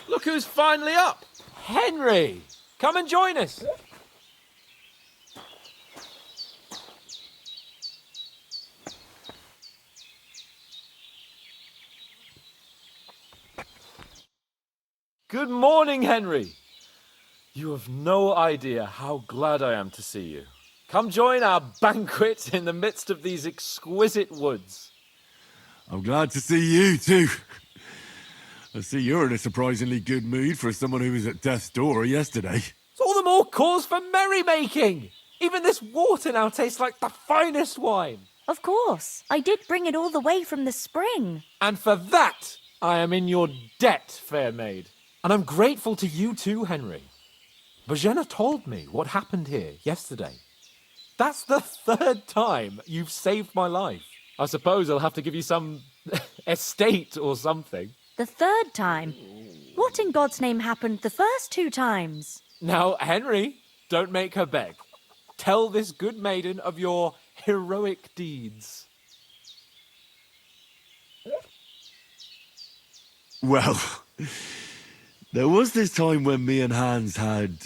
Look who's finally up! Henry! Come and join us! Good morning, Henry! You have no idea how glad I am to see you. Come join our banquet in the midst of these exquisite woods. I'm glad to see you too. I see you're in a surprisingly good mood for someone who was at death's door yesterday. It's all the more cause for merrymaking! Even this water now tastes like the finest wine. Of course. I did bring it all the way from the spring. And for that, I am in your debt, fair maid. And I'm grateful to you too, Henry. Bojena told me what happened here yesterday. That's the third time you've saved my life. I suppose I'll have to give you some estate or something. The third time? What in God's name happened the first 2 times? Now, Henry, don't make her beg. Tell this good maiden of your heroic deeds. Well, there was this time when me and Hans had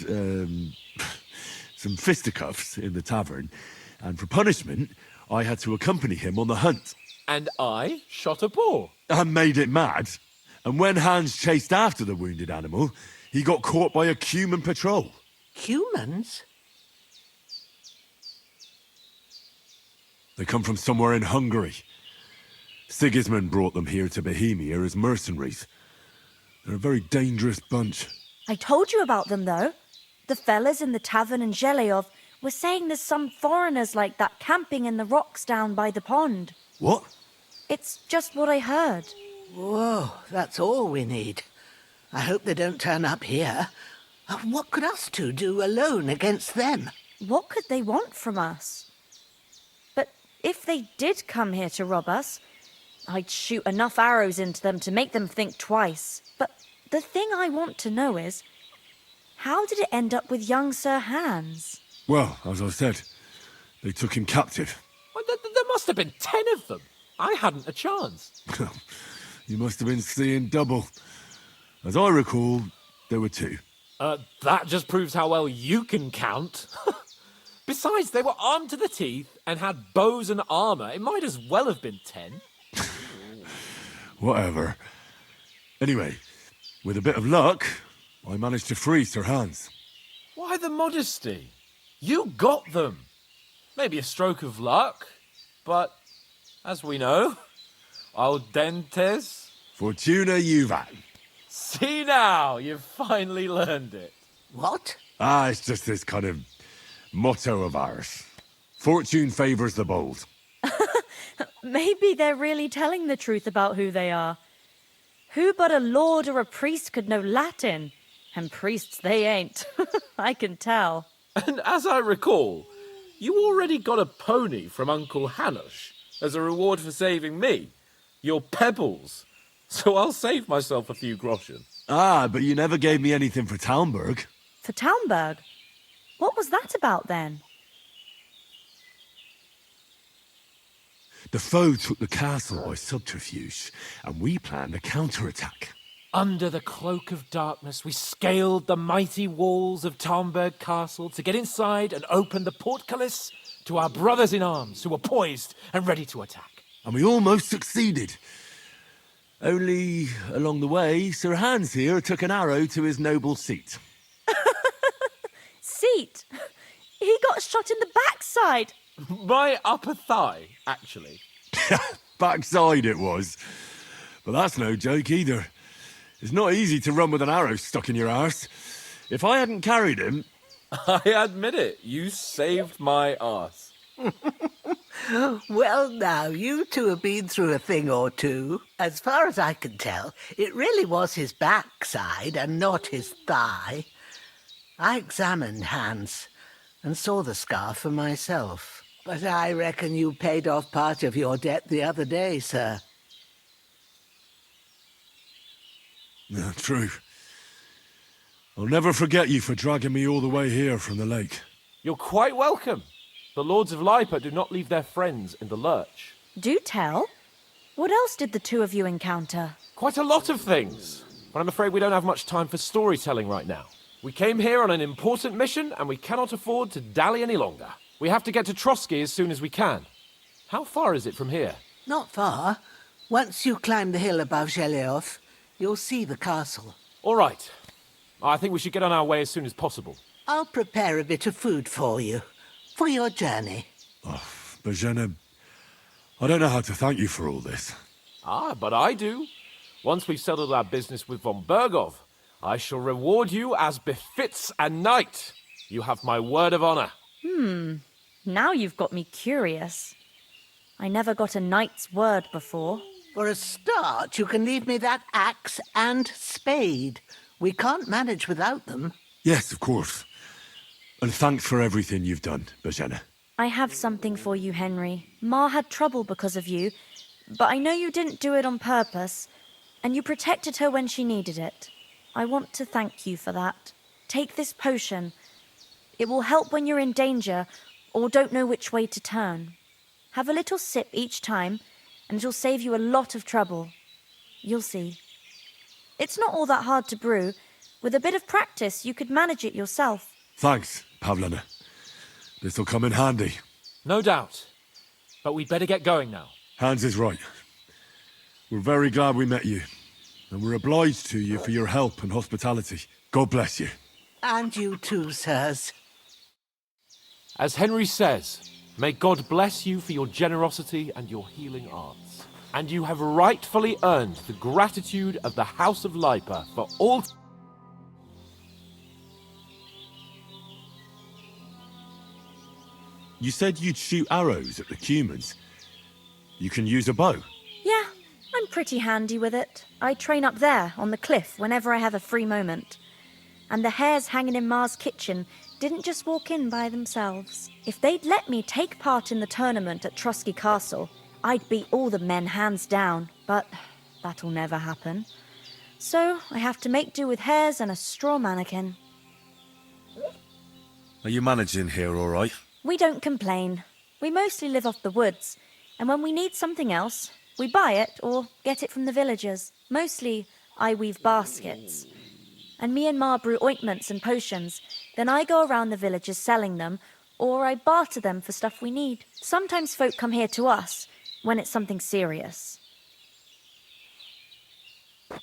some fisticuffs in the tavern, and for punishment, I had to accompany him on the hunt. And I shot a boar. I made it mad, and when Hans chased after the wounded animal, he got caught by a human patrol. Humans? They come from somewhere in Hungary. Sigismund brought them here to Bohemia as mercenaries. They're a very dangerous bunch. I told you about them, though. The fellas in the tavern in Zheleyov were saying there's some foreigners like that camping in the rocks down by the pond. What? It's just what I heard. Whoa, that's all we need. I hope they don't turn up here. What could us two do alone against them? What could they want from us? But if they did come here to rob us, I'd shoot enough arrows into them to make them think twice. But the thing I want to know is, how did it end up with young Sir Hans? Well, as I said, they took him captive. Well, there must have been 10 of them. I hadn't a chance. You must have been seeing double. As I recall, there were 2. That just proves how well you can count. Besides, they were armed to the teeth and had bows and armour. It might as well have been 10. Whatever. Anyway, with a bit of luck, I managed to free Sir Hans. Why the modesty? You got them. Maybe a stroke of luck, but as we know, audentes. Fortuna juvat. See now, you've finally learned it. What? It's just this kind of motto of ours. Fortune favours the bold. Maybe they're really telling the truth about who they are. Who but a lord or a priest could know Latin? And priests they ain't. I can tell. And as I recall, you already got a pony from Uncle Hanush as a reward for saving me. Your pebbles. So I'll save myself a few groschen. But you never gave me anything for Talmberg. For Talmberg? What was that about then? The foe took the castle by subterfuge, and we planned a counterattack. Under the cloak of darkness, we scaled the mighty walls of Talmberg Castle to get inside and open the portcullis to our brothers in arms who were poised and ready to attack. And we almost succeeded. Only, along the way, Sir Hans here took an arrow to his noble seat. Seat? He got shot in the backside. My upper thigh, actually. Backside it was. But that's no joke either. It's not easy to run with an arrow stuck in your arse. If I hadn't carried him... I admit it, you saved my arse. Well, now, you two have been through a thing or two. As far as I can tell, it really was his backside and not his thigh. I examined Hans and saw the scar for myself. But I reckon you paid off part of your debt the other day, sir. No, true. I'll never forget you for dragging me all the way here from the lake. You're quite welcome. The Lords of Lipa do not leave their friends in the lurch. Do tell. What else did the two of you encounter? Quite a lot of things. But I'm afraid we don't have much time for storytelling right now. We came here on an important mission, and we cannot afford to dally any longer. We have to get to Trotsky as soon as we can. How far is it from here? Not far. Once you climb the hill above Zhelioth, you'll see the castle. All right. I think we should get on our way as soon as possible. I'll prepare a bit of food for you, for your journey. Bozhena, I don't know how to thank you for all this. But I do. Once we've settled our business with von Bergov, I shall reward you as befits a knight. You have my word of honor. Now you've got me curious. I never got a knight's word before. For a start, you can leave me that axe and spade. We can't manage without them. Yes, of course. And thanks for everything you've done, Bozhena. I have something for you, Henry. Ma had trouble because of you, but I know you didn't do it on purpose, and you protected her when she needed it. I want to thank you for that. Take this potion. It will help when you're in danger or don't know which way to turn. Have a little sip each time, and it'll save you a lot of trouble. You'll see. It's not all that hard to brew. With a bit of practice, you could manage it yourself. Thanks, Pavlena. This'll come in handy. No doubt. But we'd better get going now. Hans is right. We're very glad we met you. And we're obliged to you for your help and hospitality. God bless you. And you too, sirs. As Henry says, may God bless you for your generosity and your healing arts. And you have rightfully earned the gratitude of the House of Lipa for all... You said you'd shoot arrows at the Cumans. You can use a bow. Yeah, I'm pretty handy with it. I train up there, on the cliff, whenever I have a free moment. And the hares hanging in Ma's kitchen didn't just walk in by themselves. If they'd let me take part in the tournament at Trotsky Castle, I'd beat all the men hands down, but that'll never happen. So I have to make do with hares and a straw mannequin. Are you managing here all right? We don't complain. We mostly live off the woods, and when we need something else, we buy it or get it from the villagers. Mostly, I weave baskets. And me and Ma brew ointments and potions. Then I go around the villages selling them, or I barter them for stuff we need. Sometimes folk come here to us, when it's something serious.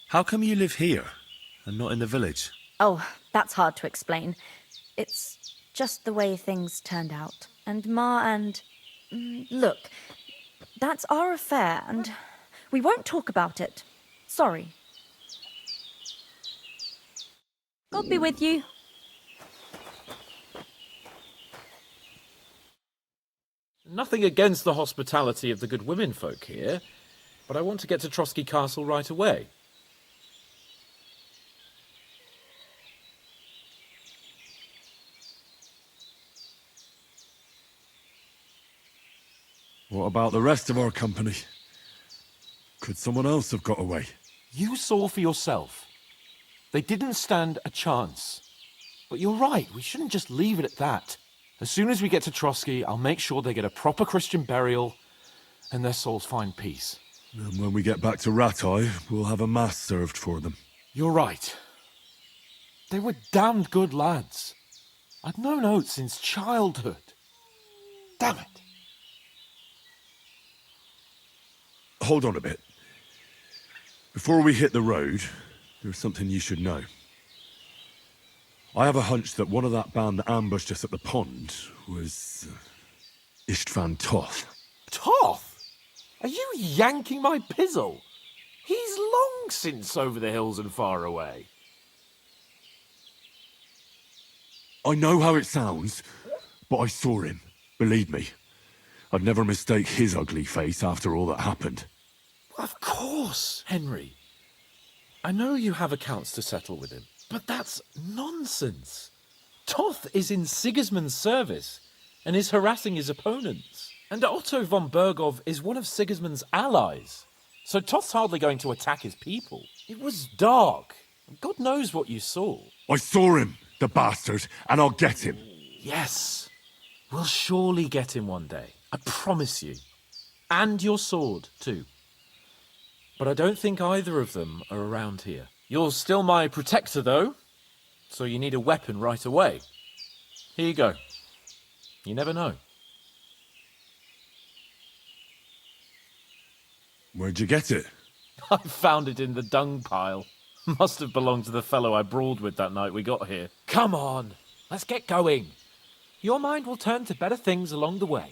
How come you live here, and not in the village? Oh, that's hard to explain. It's just the way things turned out. And Ma and... Look, that's our affair, and we won't talk about it. Sorry. God be with you. Nothing against the hospitality of the good women folk here, but I want to get to Trotsky Castle right away. What about the rest of our company? Could someone else have got away? You saw for yourself. They didn't stand a chance. But you're right, we shouldn't just leave it at that. As soon as we get to Trotsky, I'll make sure they get a proper Christian burial and their souls find peace. And when we get back to Ratai, we'll have a mass served for them. You're right. They were damned good lads. I'd known Oates since childhood. Damn it. Hold on a bit. Before we hit the road, there's something you should know. I have a hunch that one of that band that ambushed us at the pond was... Istvan Toth. Toth? Are you yanking my pizzle? He's long since over the hills and far away. I know how it sounds, but I saw him. Believe me. I'd never mistake his ugly face after all that happened. Of course, Henry. I know you have accounts to settle with him, but that's nonsense. Toth is in Sigismund's service and is harassing his opponents. And Otto von Bergov is one of Sigismund's allies. So Toth's hardly going to attack his people. It was dark. God knows what you saw. I saw him, the bastard, and I'll get him. Yes. We'll surely get him one day. I promise you. And your sword, too. But I don't think either of them are around here. You're still my protector, though, so you need a weapon right away. Here you go. You never know. Where'd you get it? I found it in the dung pile. Must have belonged to the fellow I brawled with that night we got here. Come on, let's get going. Your mind will turn to better things along the way.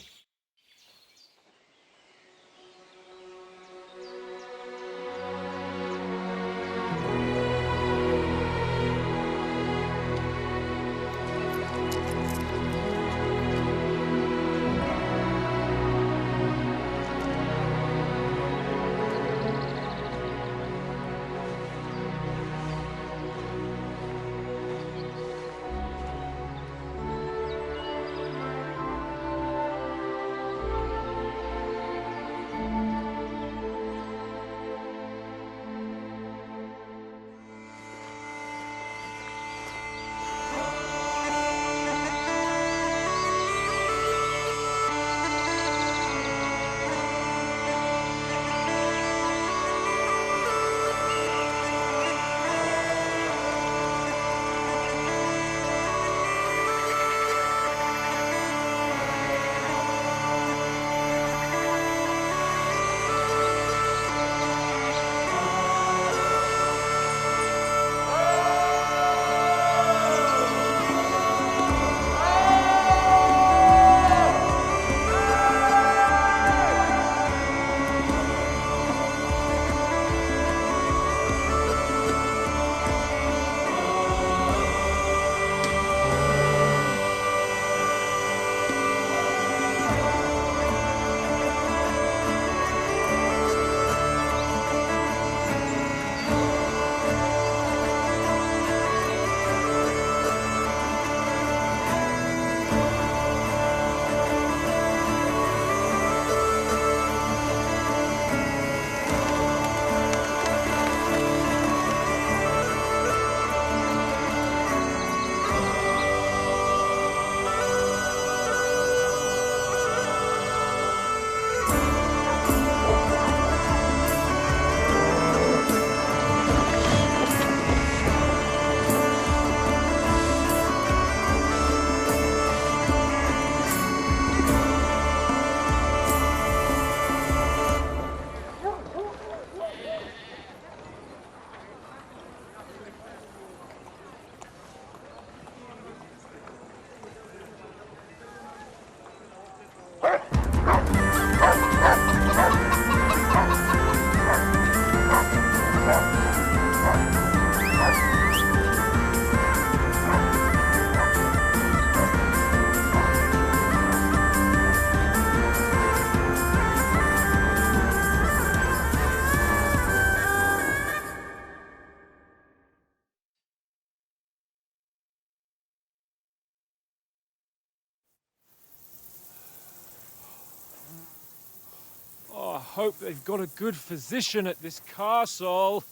Oh, I hope they've got a good physician at this castle.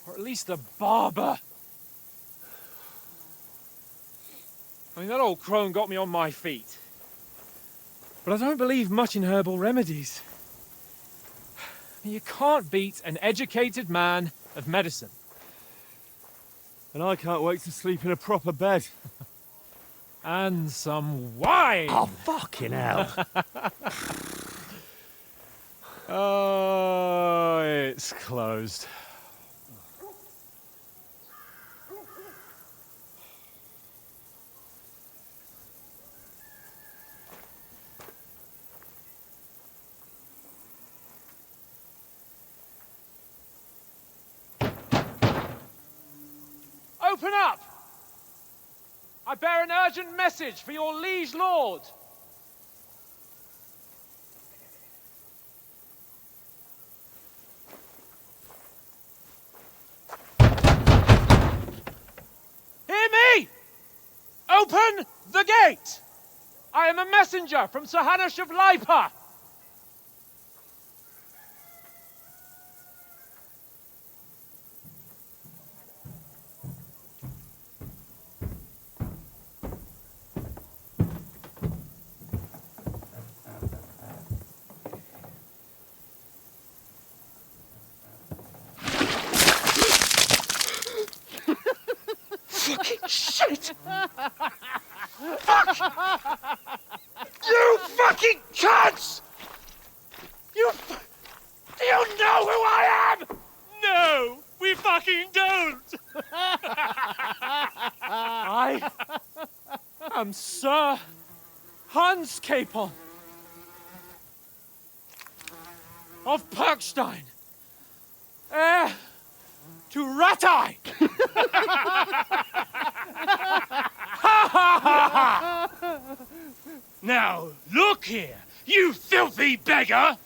Or at least a barber. I mean, that old crone got me on my feet. But I don't believe much in herbal remedies. You can't beat an educated man of medicine. And I can't wait to sleep in a proper bed. And some wine! Oh, fucking hell. Oh, it's closed. Open up! I bear an urgent message for your liege lord. Hear me! Open the gate! I am a messenger from Sir Hanush of Lipa. it! Fuck! You fucking cunts! Do you know who I am? No, we fucking don't! I am Sir Hans Capon of Perkstein, heir to Ratai! Now, look here, you filthy beggar!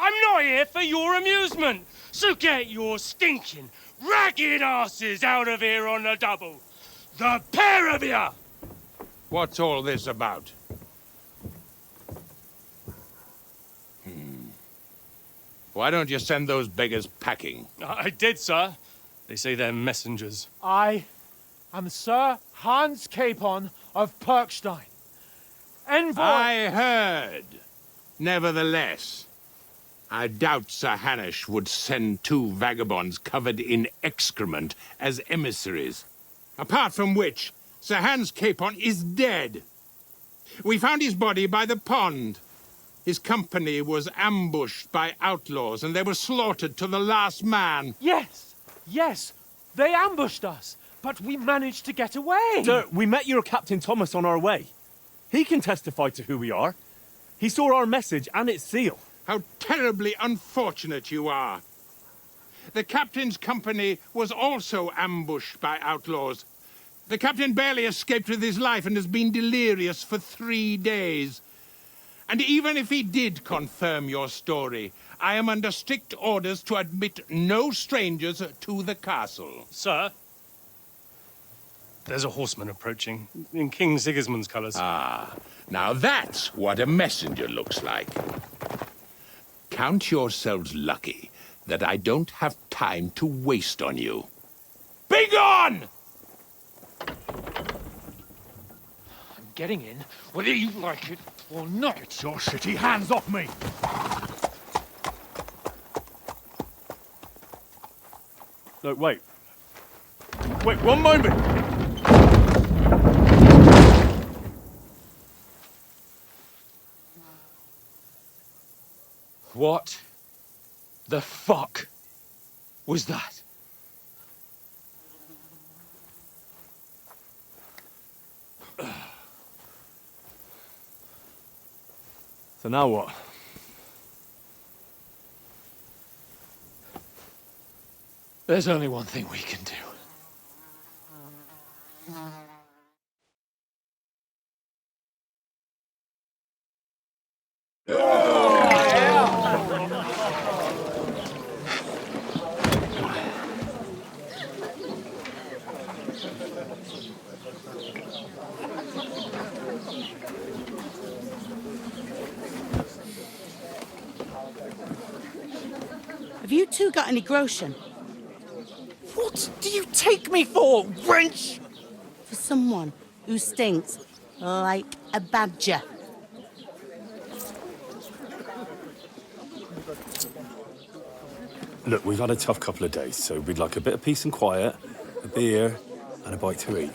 I'm not here for your amusement, so get your stinking, ragged asses out of here on the double. The pair of you! What's all this about? Why don't you send those beggars packing? I did, sir. They say they're messengers. I am Sir Hans Capon of Perkstein, envoy... I heard. Nevertheless, I doubt Sir Hanush would send two vagabonds covered in excrement as emissaries. Apart from which, Sir Hans Capon is dead. We found his body by the pond. His company was ambushed by outlaws, and they were slaughtered to the last man. Yes, yes, they ambushed us, but we managed to get away. Sir, we met your Captain Thomas on our way. He can testify to who we are. He saw our message and its seal. How terribly unfortunate you are. The captain's company was also ambushed by outlaws. The captain barely escaped with his life and has been delirious for 3 days. And even if he did confirm your story, I am under strict orders to admit no strangers to the castle. Sir, there's a horseman approaching, in King Sigismund's colours. Ah, now that's what a messenger looks like. Count yourselves lucky that I don't have time to waste on you. Be gone! I'm getting in, whether you like it or not. Get your shitty hands off me! No, wait. Wait, one moment! What the fuck was that? So now what? There's only one thing we can do. Have you two got any groschen? What do you take me for, wench? For someone who stinks like a badger. Look, we've had a tough couple of days, so we'd like a bit of peace and quiet, a beer, and a bite to eat.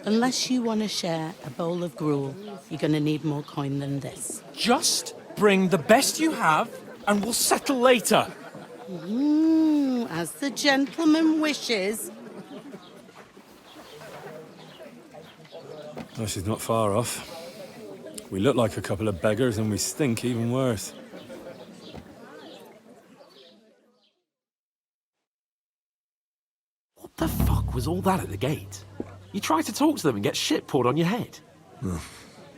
Unless you want to share a bowl of gruel, you're going to need more coin than this. Just bring the best you have, and we'll settle later. As the gentleman wishes. Oh, she's not far off. We look like a couple of beggars, and we stink even worse. What the fuck was all that at the gate? You try to talk to them and get shit poured on your head.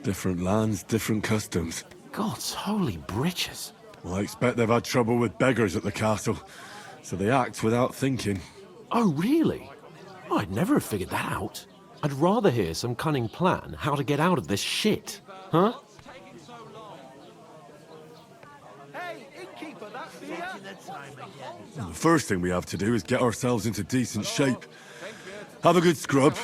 Different lands, different customs. God's holy britches. Well, I expect they've had trouble with beggars at the castle, so they act without thinking. Oh, really? I'd never have figured that out. I'd rather hear some cunning plan how to get out of this shit. Huh? The first thing we have to do is get ourselves into decent shape. Have a good scrub,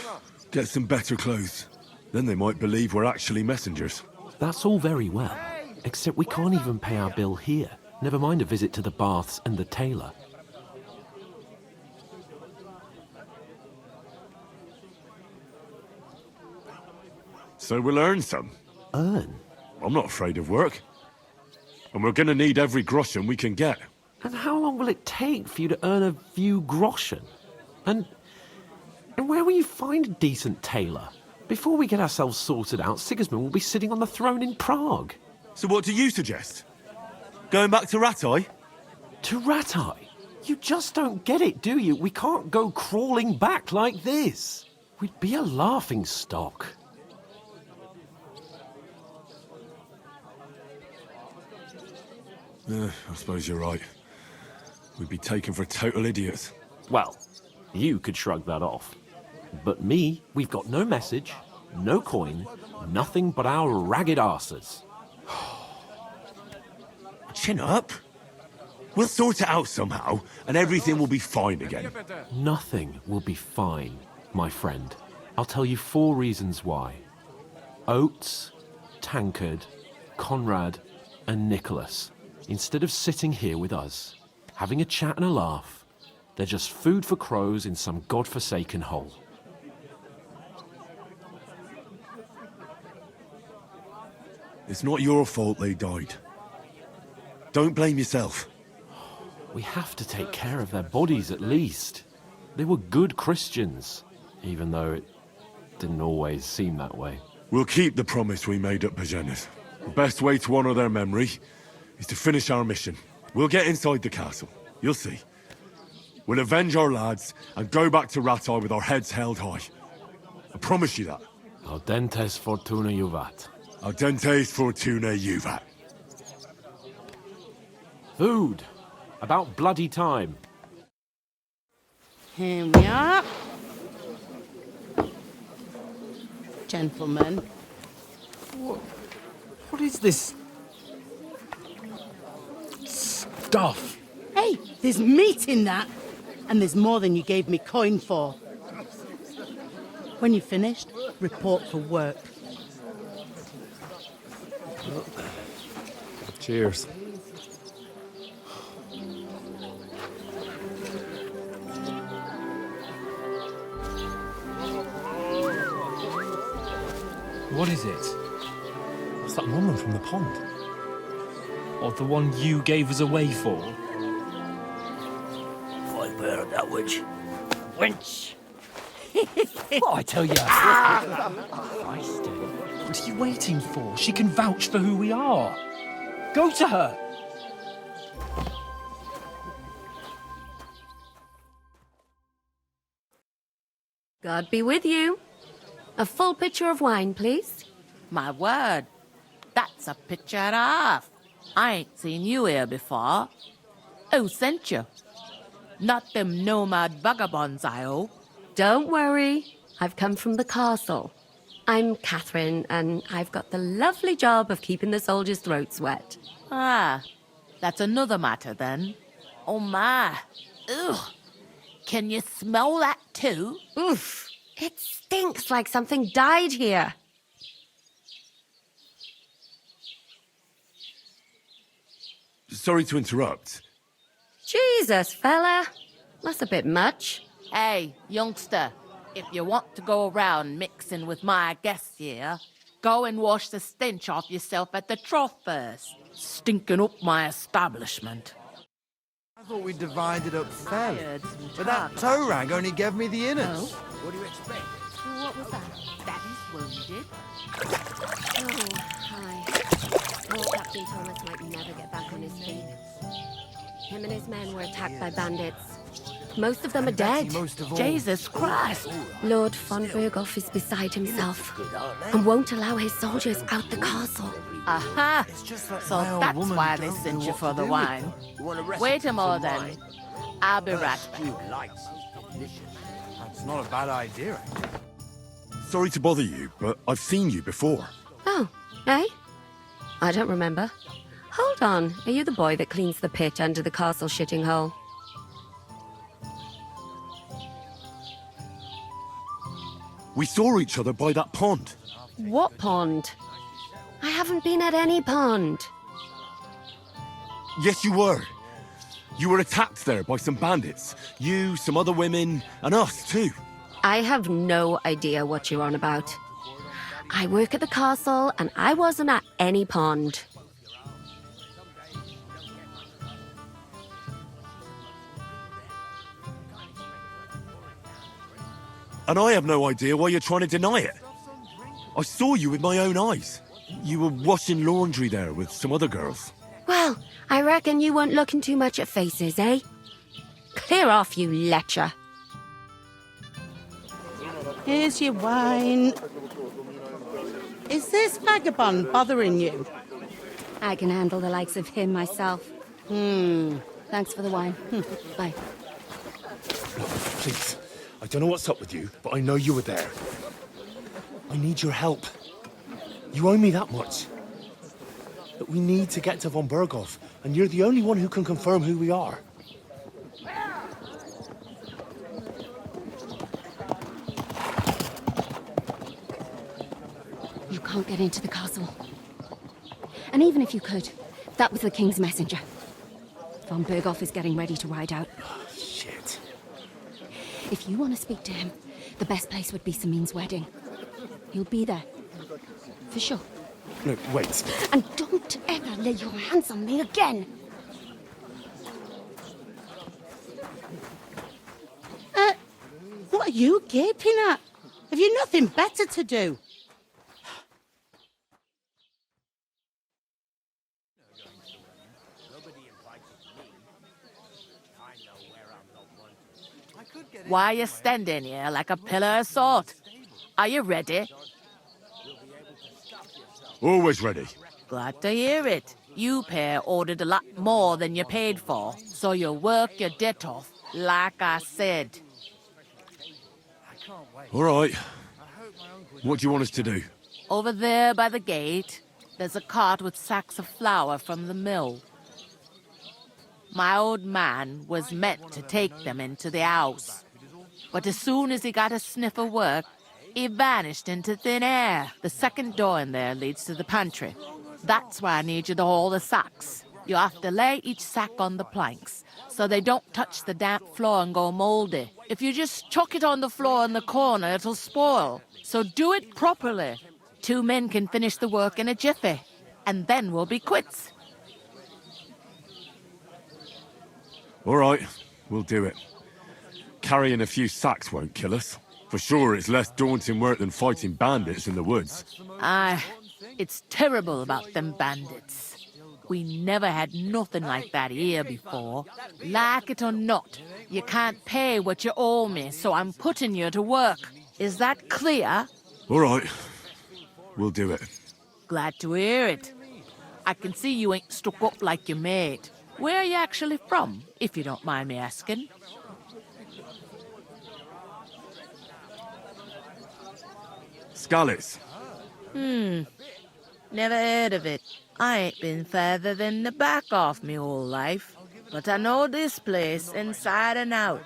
get some better clothes. Then they might believe we're actually messengers. That's all very well, except we can't even pay our bill here. Never mind a visit to the baths and the tailor. So we'll earn some. Earn? I'm not afraid of work. And we're gonna need every groschen we can get. And how long will it take for you to earn a few groschen? And where will you find a decent tailor? Before we get ourselves sorted out, Sigismund will be sitting on the throne in Prague. So what do you suggest? Going back to Ratai? To Ratai? You just don't get it, do you? We can't go crawling back like this. We'd be a laughing stock. I suppose you're right. We'd be taken for total idiots. Well, you could shrug that off. But me, we've got no message, no coin, nothing but our ragged arses. Chin up. We'll sort it out somehow, and everything will be fine again. Nothing will be fine, my friend. I'll tell you 4 reasons why. Oates, Tankard, Conrad, and Nicholas, instead of sitting here with us, having a chat and a laugh, they're just food for crows in some godforsaken hole. It's not your fault they died. Don't blame yourself. We have to take care of their bodies at least. They were good Christians, even though it didn't always seem that way. We'll keep the promise we made at Bajenas. The best way to honor their memory is to finish our mission. We'll get inside the castle. You'll see. We'll avenge our lads and go back to Ratai with our heads held high. I promise you that. Audentes fortuna juvat. Audentes fortuna juvat. Food. About bloody time. Here we are. Gentlemen. What is this stuff? Hey, there's meat in that. And there's more than you gave me coin for. When you're finished, report for work. Cheers. What is it? What's that woman from the pond? Or the one you gave us away for? I've heard that witch. Wench! What I tell you? What are you waiting for? She can vouch for who we are. Go to her. God be with you. A full pitcher of wine, please. My word, that's a pitcher and a half. I ain't seen you here before. Who sent you? Not them nomad vagabonds, I hope. Don't worry. I've come from the castle. I'm Catherine, and I've got the lovely job of keeping the soldiers' throats wet. Ah, that's another matter then. Oh my. Ugh. Can you smell that too? Oof. It stinks like something died here. Sorry to interrupt. Jesus, fella. That's a bit much. Hey, youngster, if you want to go around mixing with my guests here, go and wash the stench off yourself at the trough first. Stinking up my establishment. I thought we divided up fairly, but that toe rag only gave me the innards. Oh? What do you expect? What was that? Daddy's wounded. Oh, hi. Thought Captain Thomas might never get back on his feet. Him and his men were attacked by bandits. Most of them are dead. Jesus Christ! Lord von Berghoff is beside himself and won't allow his soldiers out the castle. Aha! So that's why they sent you for the wine. Wait a moment then. I'll be right back. That's not a bad idea, actually. Sorry to bother you, but I've seen you before. Oh, eh? I don't remember. Hold on. Are you the boy that cleans the pitch under the castle shitting hole? We saw each other by that pond. What pond? I haven't been at any pond. Yes, you were. You were attacked there by some bandits. You, some other women, and us too. I have no idea what you're on about. I work at the castle, and I wasn't at any pond. And I have no idea why you're trying to deny it. I saw you with my own eyes. You were washing laundry there with some other girls. Well, I reckon you weren't looking too much at faces, eh? Clear off, you lecher. Here's your wine. Is this vagabond bothering you? I can handle the likes of him myself. Thanks for the wine. Bye. Please, I don't know what's up with you, but I know you were there. I need your help. You owe me that much. But we need to get to von Berghoff, and you're the only one who can confirm who we are. You can't get into the castle. And even if you could, that was the King's messenger. Von Berghoff is getting ready to ride out. Shit. If you want to speak to him, the best place would be Samin's wedding. He'll be there. For sure. No, wait. And don't ever lay your hands on me again! What are you gaping at? Have you nothing better to do? Why are you standing here like a pillar of salt? Are you ready? Always ready. Glad to hear it. You pair ordered a lot more than you paid for, so you work your debt off, like I said. All right. What do you want us to do? Over there by the gate, there's a cart with sacks of flour from the mill. My old man was meant to take them into the house. But as soon as he got a sniff of work, he vanished into thin air. The second door in there leads to the pantry. That's why I need you to haul the sacks. You have to lay each sack on the planks, so they don't touch the damp floor and go mouldy. If you just chuck it on the floor in the corner, it'll spoil. So do it properly. 2 men can finish the work in a jiffy, and then we'll be quits. All right, we'll do it. Carrying a few sacks won't kill us. For sure, it's less daunting work than fighting bandits in the woods. Aye, it's terrible about them bandits. We never had nothing like that here before. Like it or not, you can't pay what you owe me, so I'm putting you to work. Is that clear? All right, we'll do it. Glad to hear it. I can see you ain't stuck up like your mate. Where are you actually from, if you don't mind me asking? Scallies. Never heard of it. I ain't been further than the back off me whole life. But I know this place inside and out.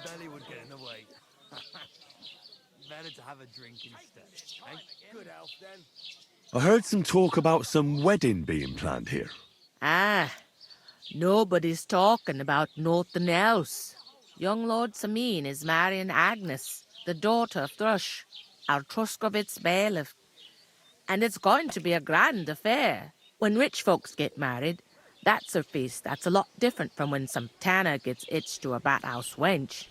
I heard some talk about some wedding being planned here. Ah, nobody's talking about nothing else. Young Lord Samin is marrying Agnes, the daughter of Thrush, our Truskovitz bailiff. And it's going to be a grand affair. When rich folks get married, that's a feast that's a lot different from when some tanner gets hitched to a bat-house wench.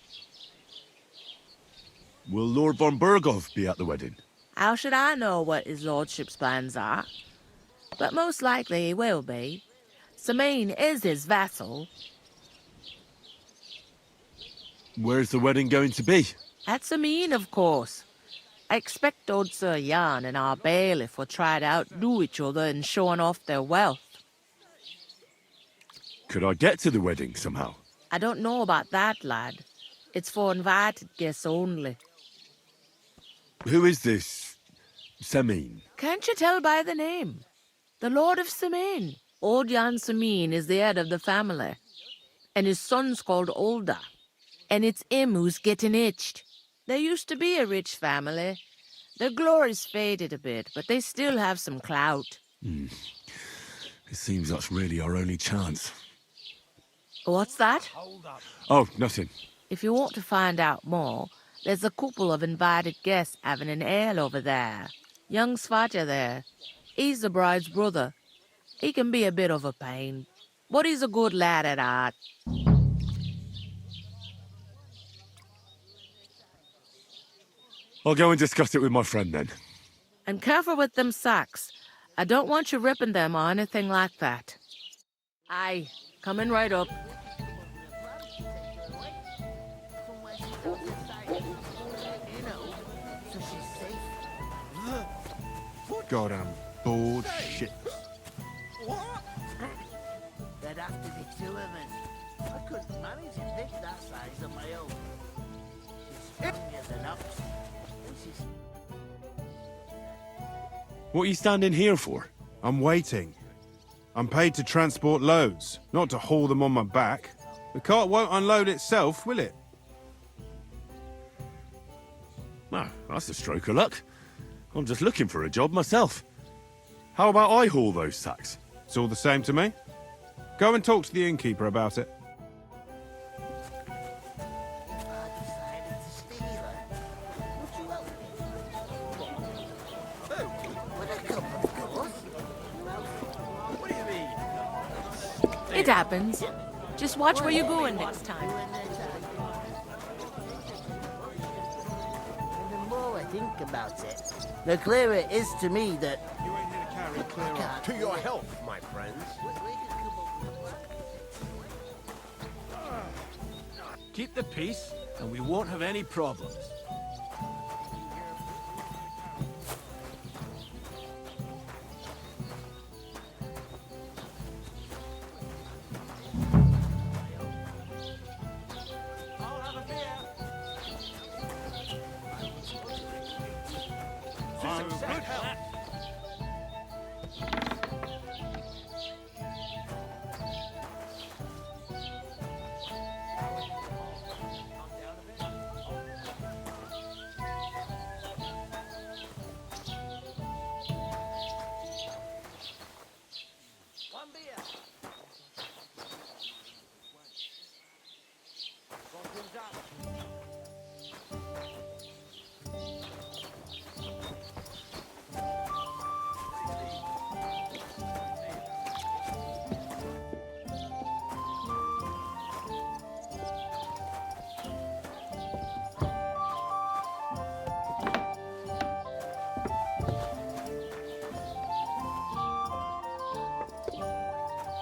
Will Lord von Berghoff be at the wedding? How should I know what his lordship's plans are? But most likely he will be. Samin is his vassal. Where's the wedding going to be? At Samin, of course. I expect old Sir Jan and our bailiff will try to outdo each other in showing off their wealth. Could I get to the wedding somehow? I don't know about that, lad. It's for invited guests only. Who is this Samin? Can't you tell by the name? The Lord of Samin. Old Jan Samin is the head of the family. And his son's called Olda. And it's him who's getting hitched. There used to be a rich family. Their glory's faded a bit, but they still have some clout. It seems that's really our only chance. What's that? Oh, nothing. If you want to find out more, there's a couple of invited guests having an ale over there. Young Svaja there. He's the bride's brother. He can be a bit of a pain, but he's a good lad at heart. I'll go and discuss it with my friend then. And careful with them sacks. I don't want you ripping them or anything like that. Aye, coming right up. God, I'm bored shit. There'd have to be two of us. I couldn't manage a pig that size on my own. She's stronger than ox. And she's... What are you standing here for? I'm waiting. I'm paid to transport loads, not to haul them on my back. The cart won't unload itself, will it? Well, that's a stroke of luck. I'm just looking for a job myself. How about I haul those sacks? It's all the same to me. Go and talk to the innkeeper about it. It happens. Just watch where you're going next time. The more I think about it, the clearer it is to me that... You ain't here to carry clear on. To your health, my friends. Keep the peace, and we won't have any problems.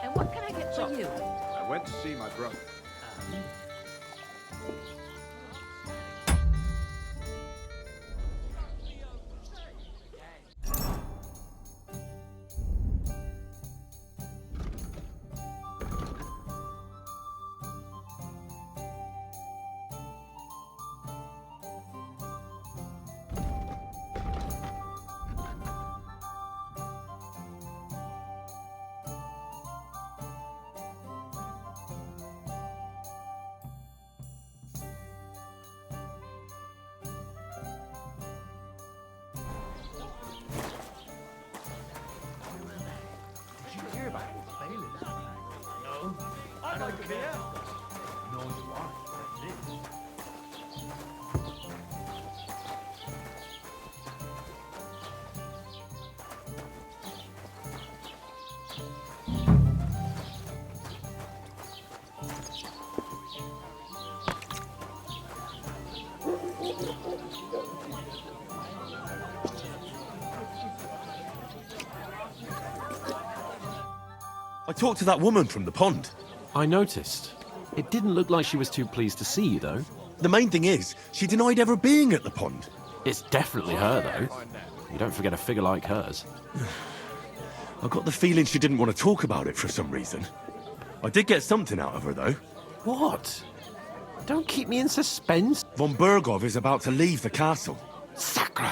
And what can I get for you? I went to see my brother. I don't care. No, you aren't. That's it. I talked to that woman from the pond. I noticed. It didn't look like she was too pleased to see you, though. The main thing is, she denied ever being at the pond. It's definitely her, though. You don't forget a figure like hers. I got the feeling she didn't want to talk about it for some reason. I did get something out of her, though. What? Don't keep me in suspense. Von Bergov is about to leave the castle. Sacre!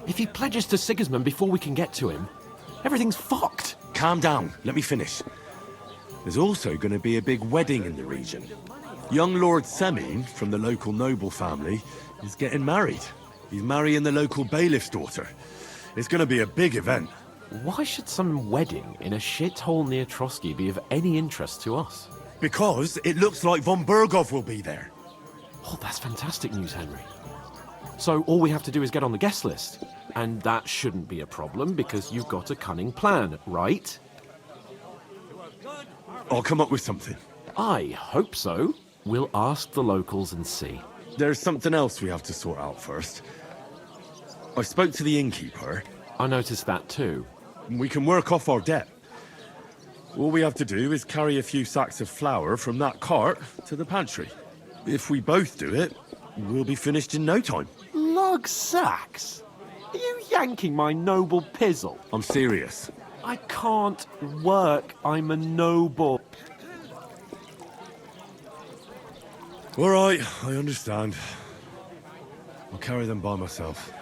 If he pledges to Sigismund before we can get to him, everything's fucked. Calm down, let me finish. There's also going to be a big wedding in the region. Young Lord Semin, from the local noble family, is getting married. He's marrying the local bailiff's daughter. It's going to be a big event. Why should some wedding in a shithole near Trotsky be of any interest to us? Because it looks like von Bergov will be there. Oh, that's fantastic news, Henry. So all we have to do is get on the guest list. And that shouldn't be a problem because you've got a cunning plan, right? I'll come up with something. I hope so. We'll ask the locals and see. There's something else we have to sort out first. I spoke to the innkeeper. I noticed that too. We can work off our debt. All we have to do is carry a few sacks of flour from that cart to the pantry. If we both do it, we'll be finished in no time. Lug sacks? Are you yanking my noble pizzle? I'm serious. I can't work. I'm a noble. All right, I understand. I'll carry them by myself.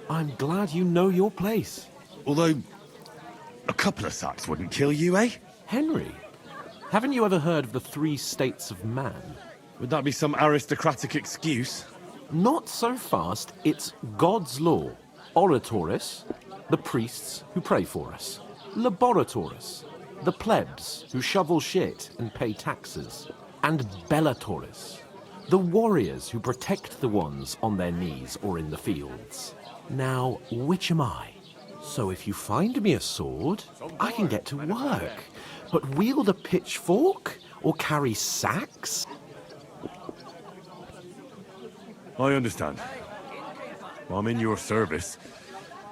I'm glad you know your place. Although, a couple of sacks wouldn't kill you, eh? Henry, haven't you ever heard of the 3 states of man? Would that be some aristocratic excuse? Not so fast. It's God's law. Oratoris, the priests who pray for us. Laboratoris, the plebs who shovel shit and pay taxes. And Bellatoris, the warriors who protect the ones on their knees or in the fields. Now, which am I? So if you find me a sword, I can get to work. But wield a pitchfork or carry sacks? I understand. I'm in your service,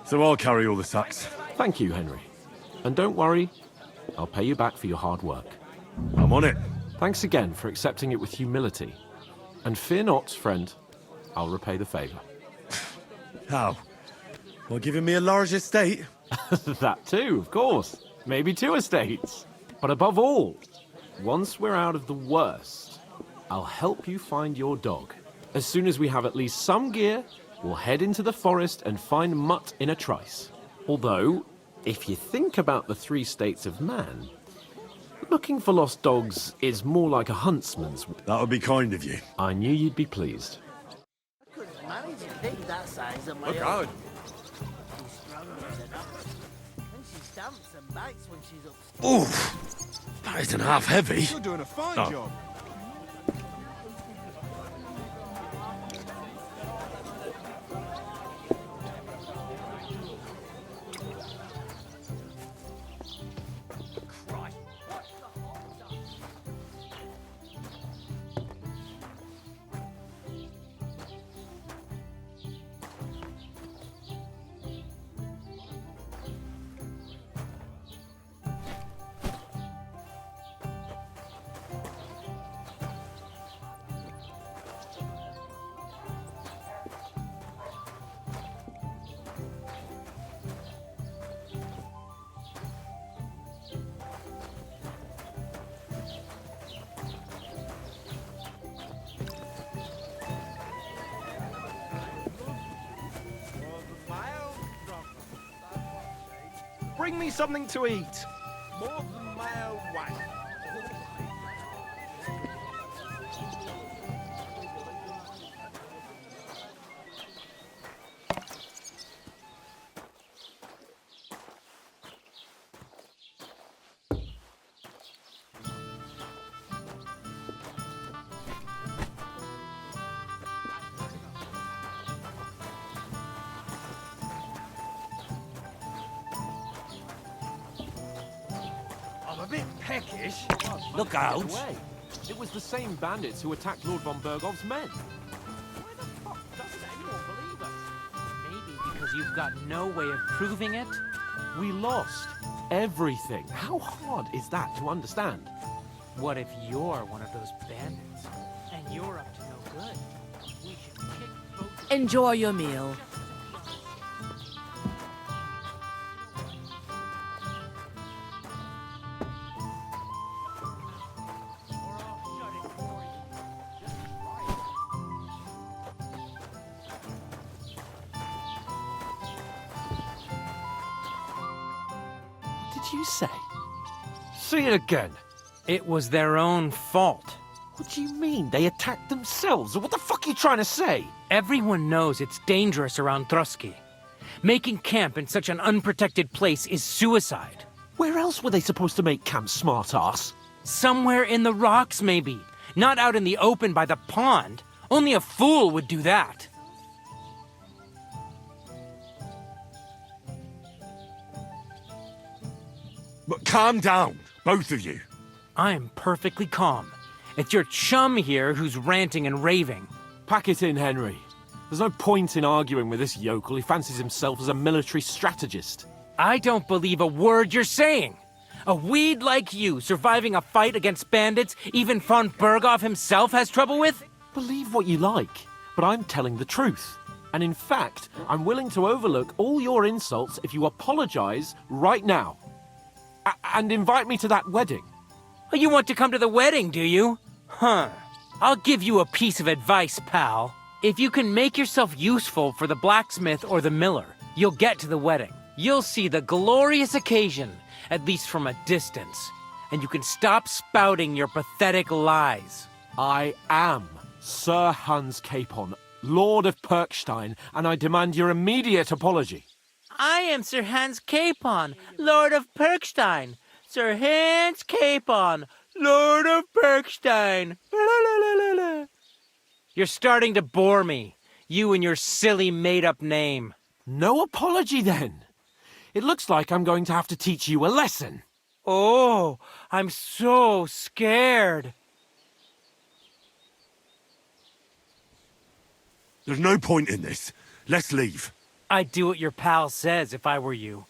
so I'll carry all the sacks. Thank you, Henry. And don't worry, I'll pay you back for your hard work. I'm on it. Thanks again for accepting it with humility. And fear not, friend, I'll repay the favor. How? By giving me a large estate? That too, of course. Maybe 2 estates. But above all, once we're out of the worst, I'll help you find your dog. As soon as we have at least some gear, we'll head into the forest and find Mutt in a trice. Although, if you think about the 3 states of man, looking for lost dogs is more like a huntsman's. That would be kind of you. I knew you'd be pleased. I couldn't manage a pig that size on my Look own. out. She's strong as an ox. And she stamps and bites when she's upset. Oof! That isn't half heavy. You're doing a fine Oh. job. Bring me something to eat. More than my own wife. I'm a bit peckish. Look out. Away. It was the same bandits who attacked Lord von Bergov's men. Why the fuck doesn't anyone believe us? Maybe because you've got no way of proving it? We lost everything. How hard is that to understand? What if you're one of those bandits and you're up to no good? We should kick both. Enjoy your meal. Did you say? See it again. It was their own fault. What do you mean? They attacked themselves? What the fuck are you trying to say? Everyone knows it's dangerous around Trotsky. Making camp in such an unprotected place is suicide. Where else were they supposed to make camp, smartass? Somewhere in the rocks, maybe. Not out in the open by the pond. Only a fool would do that. But calm down, both of you. I'm perfectly calm. It's your chum here who's ranting and raving. Pack it in, Henry. There's no point in arguing with this yokel. He fancies himself as a military strategist. I don't believe a word you're saying. A weed like you surviving a fight against bandits even von Berghoff himself has trouble with? Believe what you like, but I'm telling the truth. And in fact, I'm willing to overlook all your insults if you apologize right now. And invite me to that wedding. Oh, you want to come to the wedding, do you? Huh. I'll give you a piece of advice, pal. If you can make yourself useful for the blacksmith or the miller, you'll get to the wedding. You'll see the glorious occasion, at least from a distance. And you can stop spouting your pathetic lies. I am Sir Hans Capon, Lord of Perkstein, and I demand your immediate apology. I am Sir Hans Capon, Lord of Perkstein. Sir Hans Capon, Lord of Perkstein. You're starting to bore me, you and your silly made-up name. No apology, then. It looks like I'm going to have to teach you a lesson. Oh, I'm so scared. There's no point in this. Let's leave. I'd do what your pal says if I were you.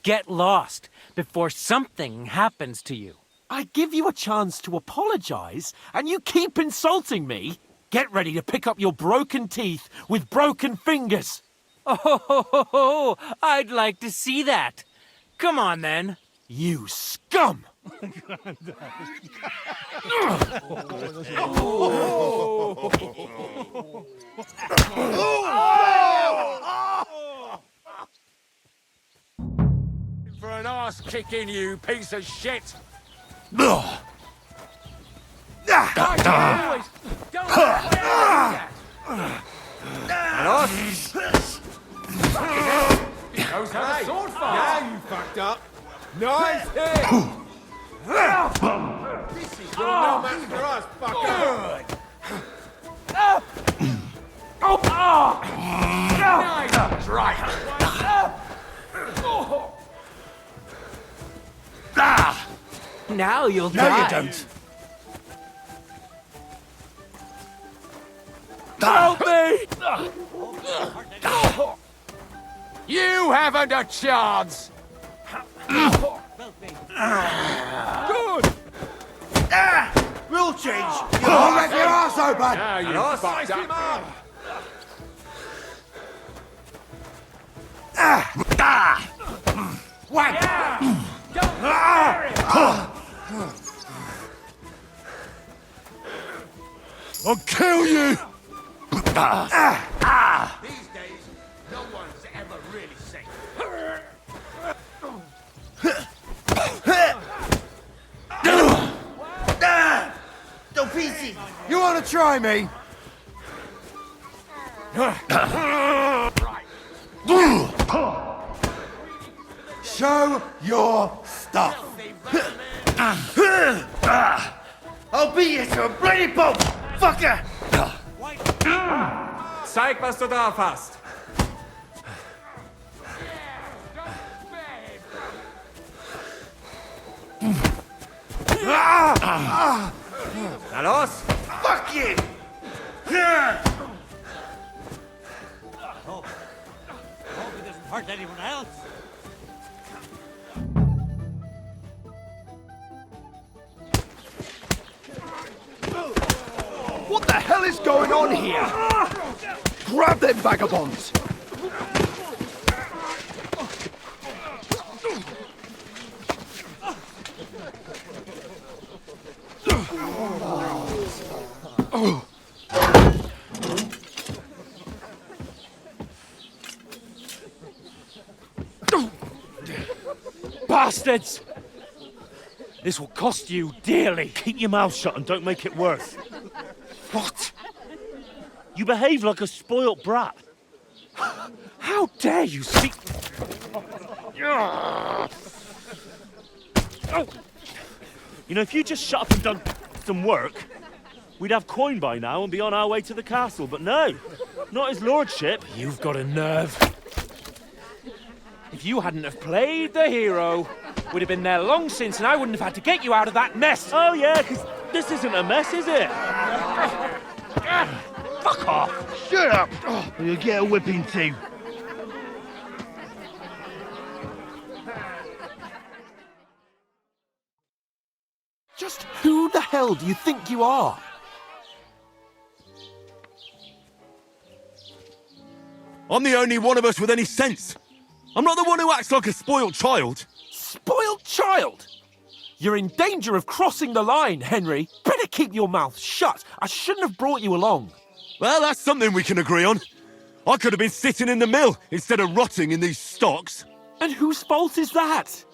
Get lost before something happens to you. I give you a chance to apologize, and you keep insulting me? Get ready to pick up your broken teeth with broken fingers. Oh, I'd like to see that. Come on, then. You scum! For an arse kicking, you piece of shit! Now you fucked up. Nice hit. This is your no match for us, fucker. Nice strike. Now you'll No, die. you don't. Help me! You haven't a chance! Good. Rule change! You'll let your ass open! Now you fucked up. Whack! I'll kill you! These days, no one's ever really safe. Don't PC! You want to try me? Show your stuff! I'll beat you to a bloody pulp, fucker! Zeig, was du drauf hast. Na los! Fuck you! Hope he doesn't hurt anyone else. What the hell is going on here? Grab them vagabonds! Bastards! This will cost you dearly. Keep your mouth shut and don't make it worse. What? You behave like a spoilt brat. How dare you speak... You know, if you just shut up and done some work, we'd have coin by now and be on our way to the castle, but no, not his lordship. You've got a nerve. If If you hadn't have played the hero, we'd have been there long since and I wouldn't have had to get you out of that mess. Oh yeah, because this isn't a mess, is it? Fuck off! Shut up! Or you'll get a whipping too. Just who the hell do you think you are? I'm the only one of us with any sense. I'm not the one who acts like a spoiled child. Spoiled child? You're in danger of crossing the line, Henry. Better keep your mouth shut. I shouldn't have brought you along. Well, that's something we can agree on. I could have been sitting in the mill instead of rotting in these stocks. And whose fault is that?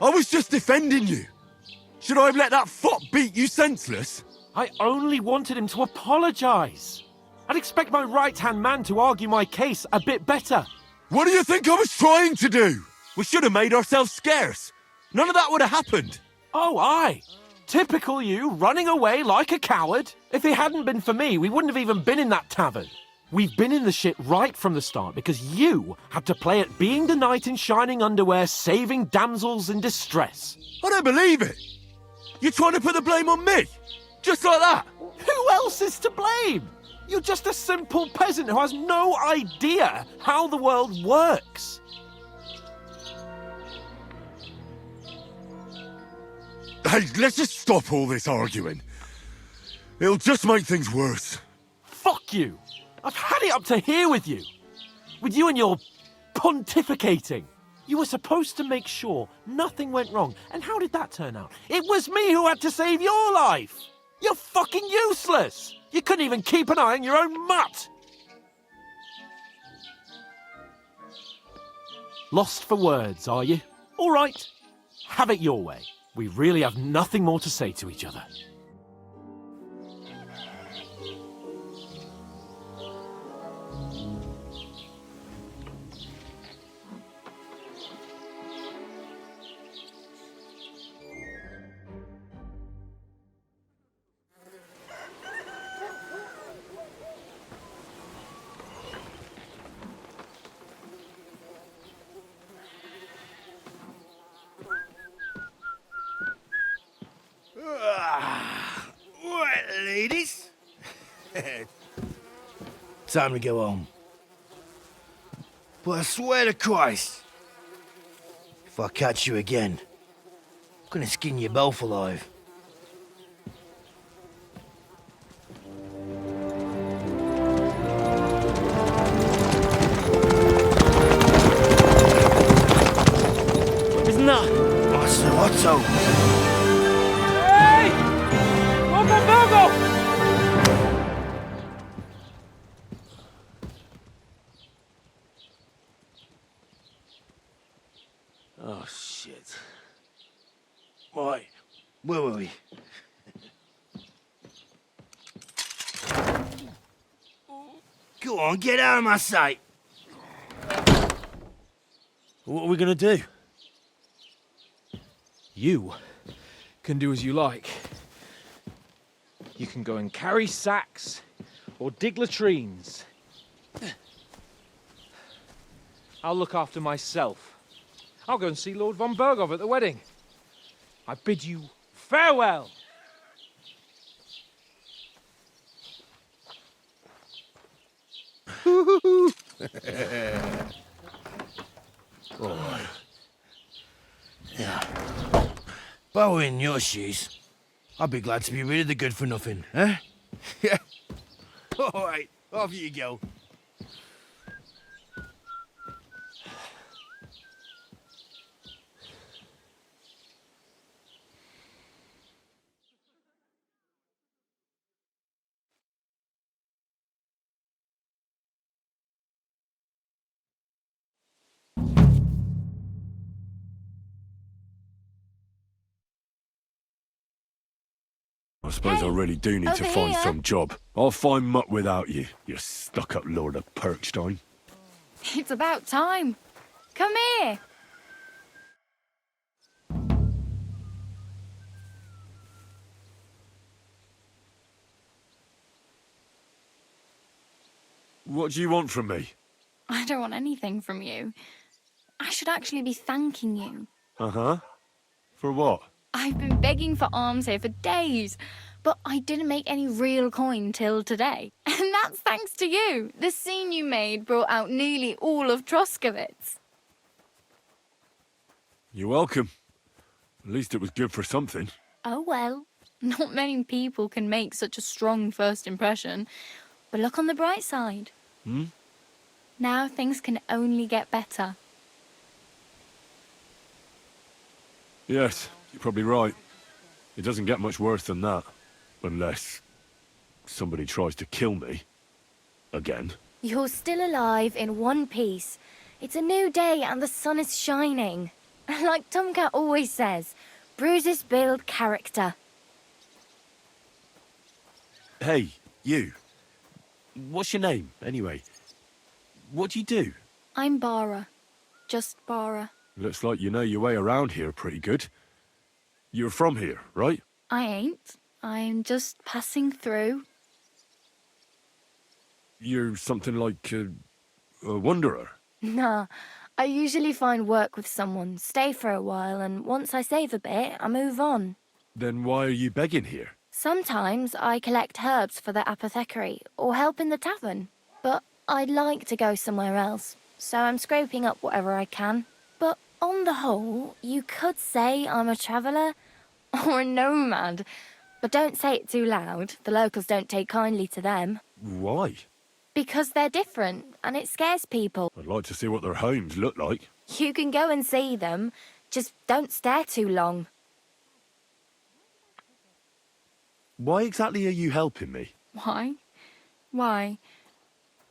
I was just defending you. Should I have let that fop beat you senseless? I only wanted him to apologise. I'd expect my right-hand man to argue my case a bit better. What do you think I was trying to do? We should have made ourselves scarce. None of that would have happened. Oh, aye. Typical you, running away like a coward. If it hadn't been for me, we wouldn't have even been in that tavern. We've been in the shit right from the start because you had to play at being the knight in shining underwear, saving damsels in distress. I don't believe it. You're trying to put the blame on me? Just like that? Who else is to blame? You're just a simple peasant who has no idea how the world works. Hey, let's just stop all this arguing. It'll just make things worse. Fuck you. I've had it up to here with you. With you and your pontificating. You were supposed to make sure nothing went wrong. And how did that turn out? It was me who had to save your life. You're fucking useless. You couldn't even keep an eye on your own mutt. Lost for words, are you? All right. Have it your way. We really have nothing more to say to each other. Right, ladies. Time to go home. But I swear to Christ, if I catch you again, I'm gonna skin you both alive. Isn't that? Otto. Hey! Open Virgo! Oh, shit. Right, where were we? Go on, get out of my sight. What are we gonna do? You can do as you like. You can go and carry sacks or dig latrines. I'll look after myself. I'll go and see Lord von Bergov at the wedding. I bid you farewell. All right. Yeah. If I were in your shoes, I'd be glad to be rid of the good for nothing, eh? Yeah. All right, off you go. I suppose I really do need to over find here. some job. I'll find mutt without you, you stuck-up Lord of Perkstein. It's about time. Come here. What do you want from me? I don't want anything from you. I should actually be thanking you. Uh-huh. For what? I've been begging for alms here for days, but I didn't make any real coin till today. And that's thanks to you. The scene you made brought out nearly all of Troskowitz. You're welcome. At least it was good for something. Oh well, not many people can make such a strong first impression. But look on the bright side. Hmm? Now things can only get better. Yes, you're probably right. It doesn't get much worse than that. Unless somebody tries to kill me. Again. You're still alive in one piece. It's a new day and the sun is shining. Like Tomcat always says, bruises build character. Hey, you. What's your name, anyway? What do you do? I'm Bara. Just Bara. Looks like you know your way around here pretty good. You're from here, right? I ain't. I'm just passing through. You're something like a wanderer. Nah, I usually find work with someone, stay for a while, and once I save a bit, I move on. Then why are you begging here? Sometimes I collect herbs for the apothecary or help in the tavern, but I'd like to go somewhere else, so I'm scraping up whatever I can. But on the whole, you could say I'm a traveller or a nomad, but don't say it too loud. The locals don't take kindly to them. Why? Because they're different, and it scares people. I'd like to see what their homes look like. You can go and see them, just don't stare too long. Why exactly are you helping me? Why? Why?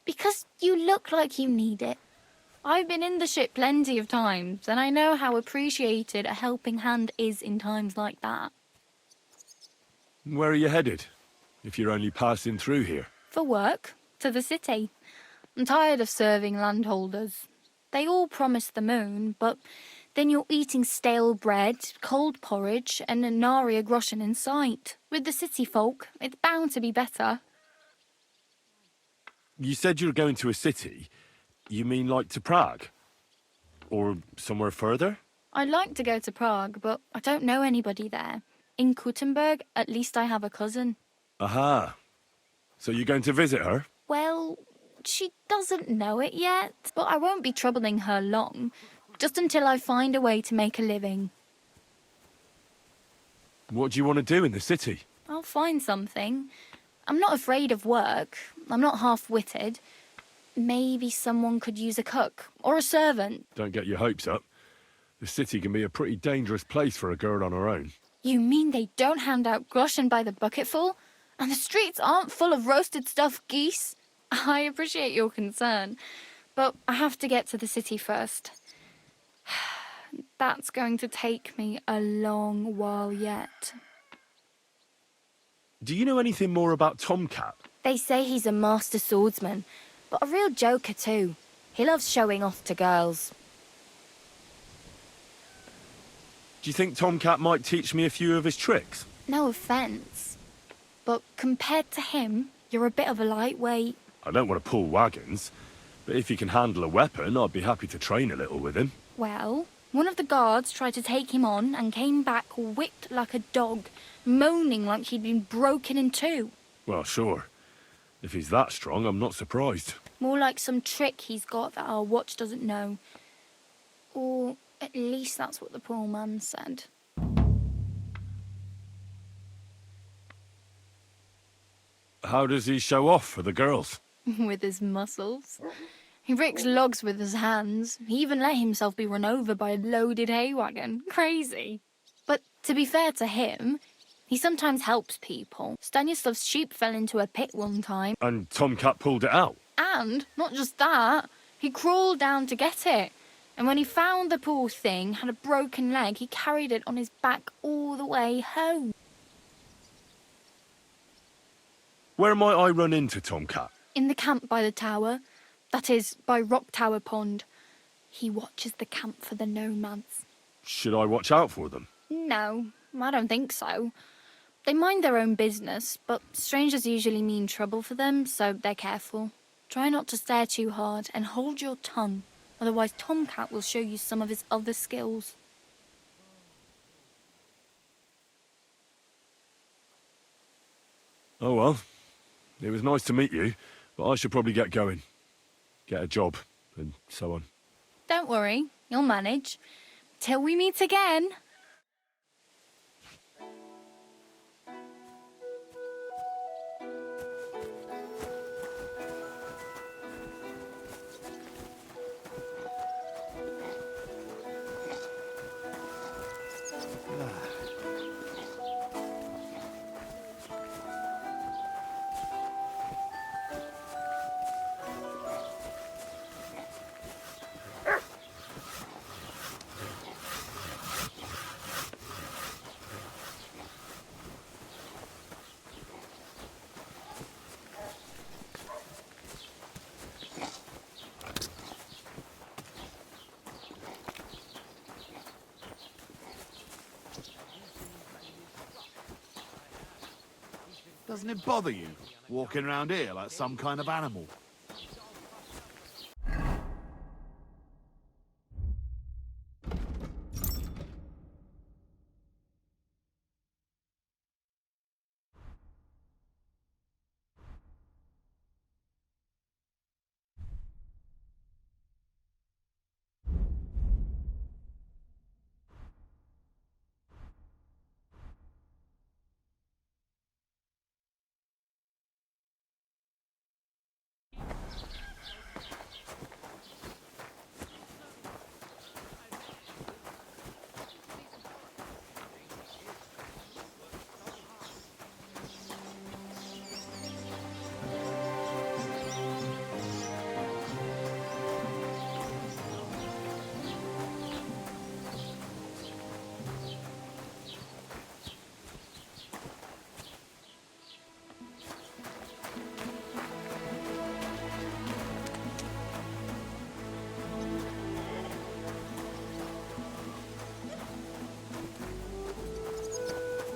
Because you look like you need it. I've been in the ship plenty of times, and I know how appreciated a helping hand is in times like that. Where are you headed? If you're only passing through here. For work, to the city. I'm tired of serving landholders. They all promise the moon, but then you're eating stale bread, cold porridge, and a nary a groschen in sight. With the city folk, it's bound to be better. You said you're going to a city. You mean like to Prague? Or somewhere further? I'd like to go to Prague, but I don't know anybody there. In Kuttenberg, at least I have a cousin. Aha. So you're going to visit her? Well, she doesn't know it yet, but I won't be troubling her long. Just until I find a way to make a living. What do you want to do in the city? I'll find something. I'm not afraid of work. I'm not half-witted. Maybe someone could use a cook or a servant. Don't get your hopes up. The city can be a pretty dangerous place for a girl on her own. You mean they don't hand out groschen by the bucketful? And the streets aren't full of roasted stuffed geese? I appreciate your concern, but I have to get to the city first. That's going to take me a long while yet. Do you know anything more about Tomcat? They say he's a master swordsman, but a real joker too. He loves showing off to girls. Do you think Tomcat might teach me a few of his tricks? No offence, but compared to him, you're a bit of a lightweight. I don't want to pull wagons, but if he can handle a weapon, I'd be happy to train a little with him. Well, one of the guards tried to take him on and came back whipped like a dog, moaning like he'd been broken in two. Well, sure. If he's that strong, I'm not surprised. More like some trick he's got that our watch doesn't know. Or at least that's what the poor man said. How does he show off for the girls? With his muscles. He breaks logs with his hands. He even let himself be run over by a loaded hay wagon. Crazy. But to be fair to him, he sometimes helps people. Stanislav's sheep fell into a pit one time. And Tomcat pulled it out? And, not just that, he crawled down to get it. And when he found the poor thing had a broken leg, he carried it on his back all the way home. Where might I run into Tomcat? In the camp by the tower. That is, by Rock Tower Pond. He watches the camp for the nomads. Should I watch out for them? No, I don't think so. They mind their own business, but strangers usually mean trouble for them, so they're careful. Try not to stare too hard and hold your tongue, otherwise Tomcat will show you some of his other skills. Oh well. It was nice to meet you, but I should probably get going. Get a job, and so on. Don't worry, you'll manage. Till we meet again. Doesn't it bother you, walking around here like some kind of animal?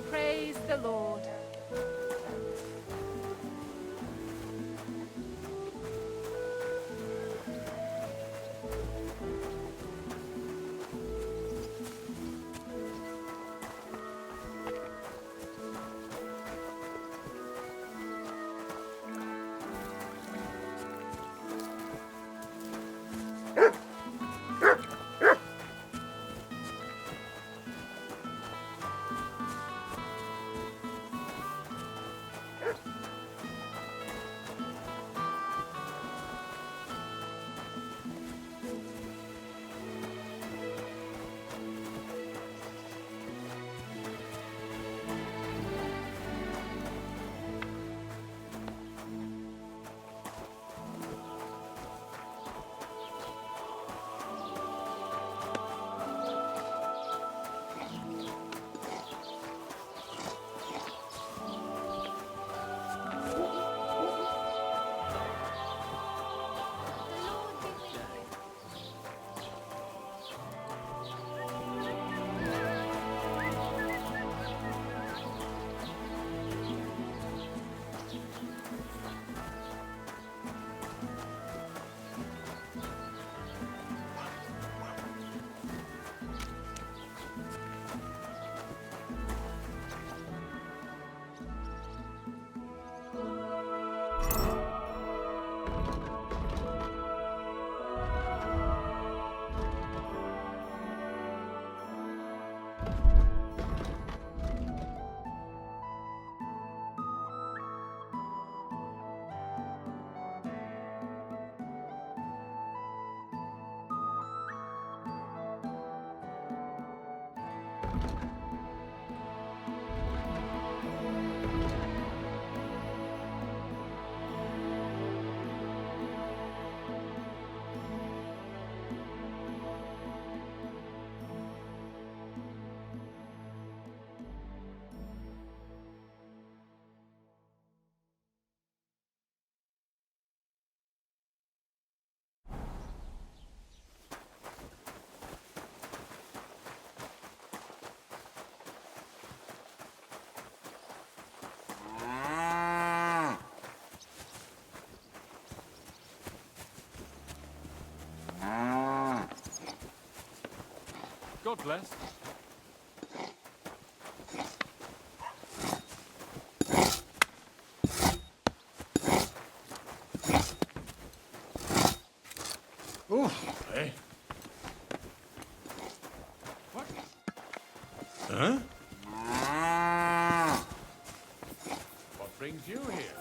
Praise the Lord. God bless. Oof. Eh? What? Huh? What brings you here?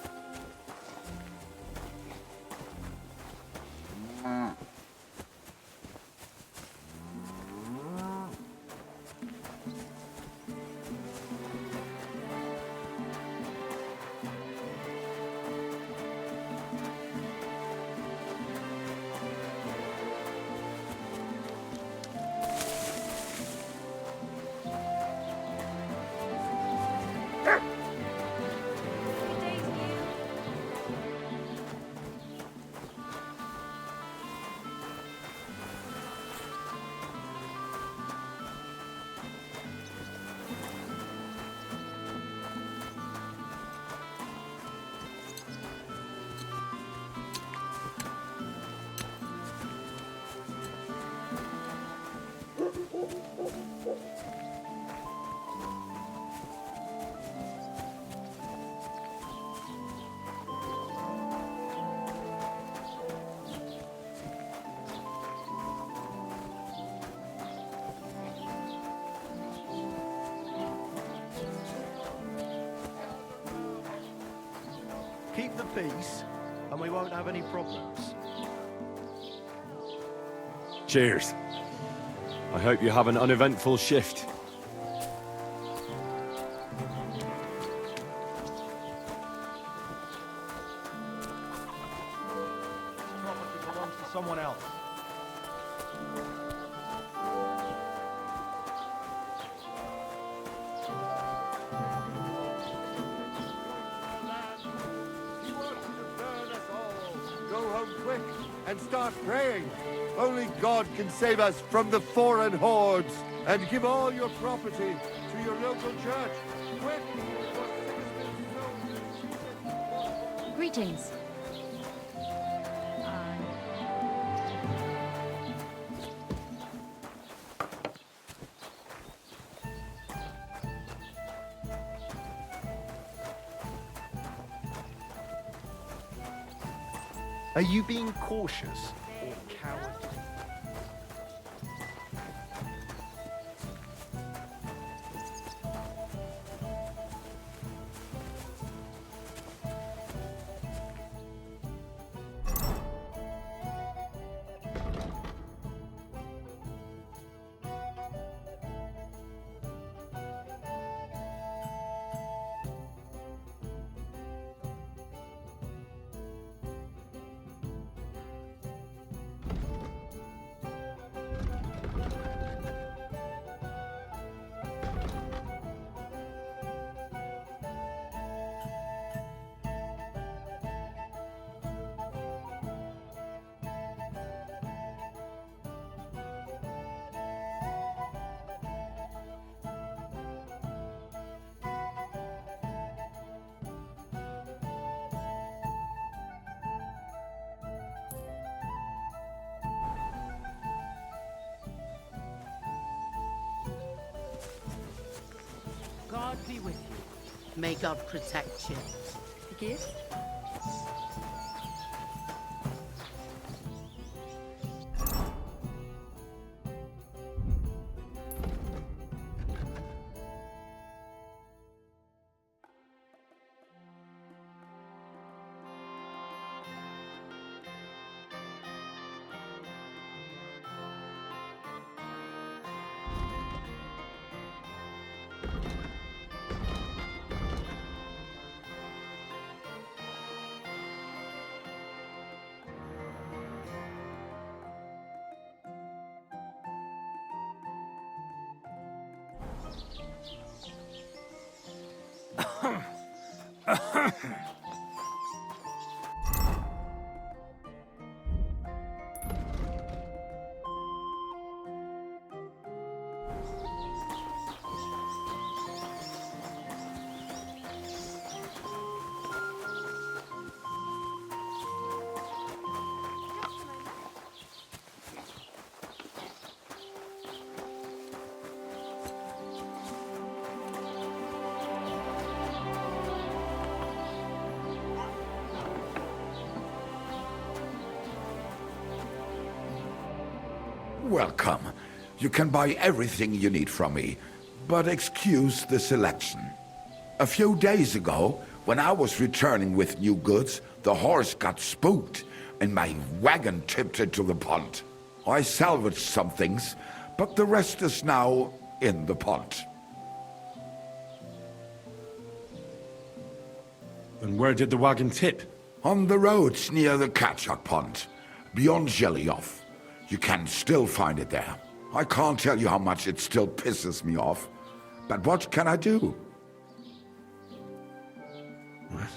Keep the peace, and we won't have any problems. Cheers. I hope you have an uneventful shift. Property belongs to someone else. Go home quick and start praying. Only God can save us from the foreign hordes. And give all your property to your local church. Quick! Greetings. Are you being cautious or cowardly? God be with you. May God protect you. Gift? Welcome. You can buy everything you need from me, but excuse the selection. A few days ago, when I was returning with new goods, the horse got spooked and my wagon tipped into the pond. I salvaged some things, but the rest is now in the pond. And where did the wagon tip? On the roads near the Katchak Pond, beyond Jelioff. You can still find it there. I can't tell you how much it still pisses me off, but what can I do? I'm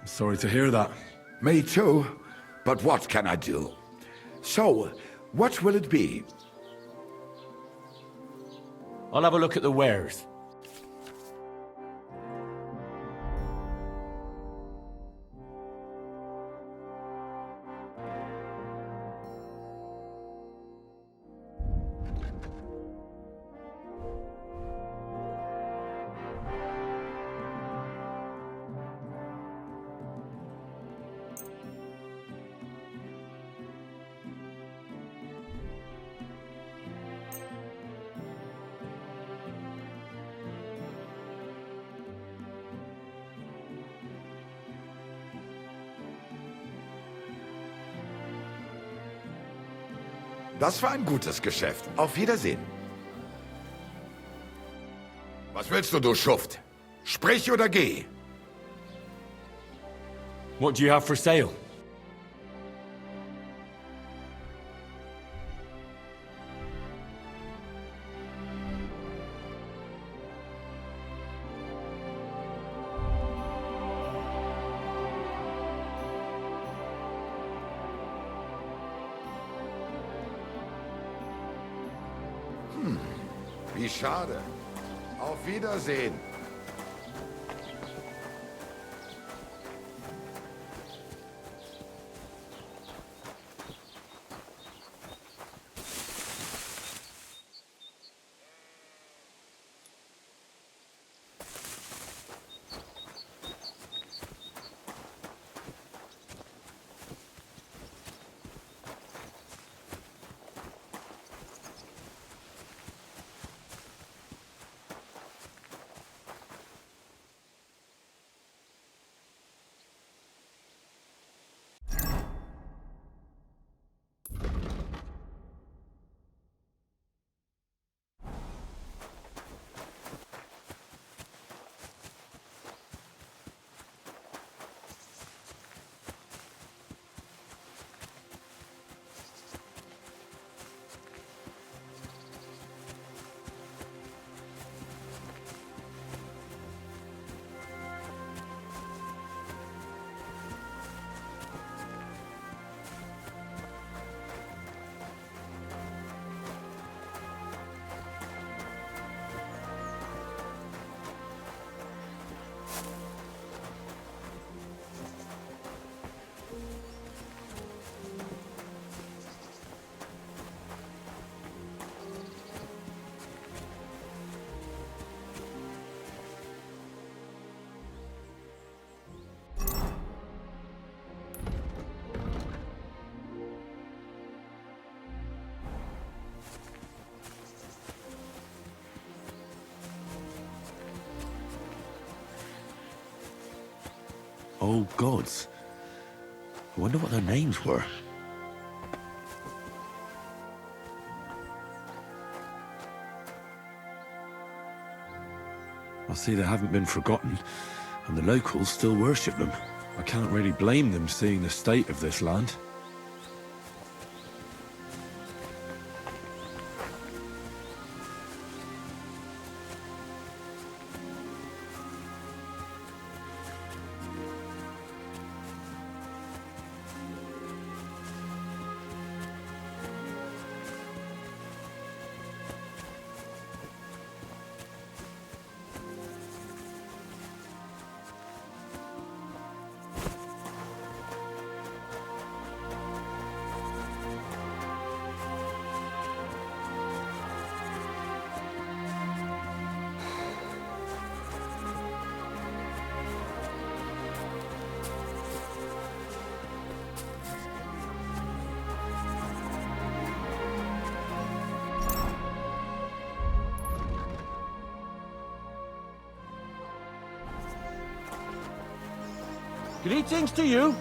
sorry to hear that. Me too, but what can I do? So, what will it be? I'll have a look at the wares. Das war ein gutes Geschäft. Auf Wiedersehen. Was willst du Schuft? Sprich oder geh. What do you have for sale? Wie schade. Auf Wiedersehen. Oh, gods. I wonder what their names were. I see they haven't been forgotten, and the locals still worship them. I can't really blame them seeing the state of this land. Greetings to you.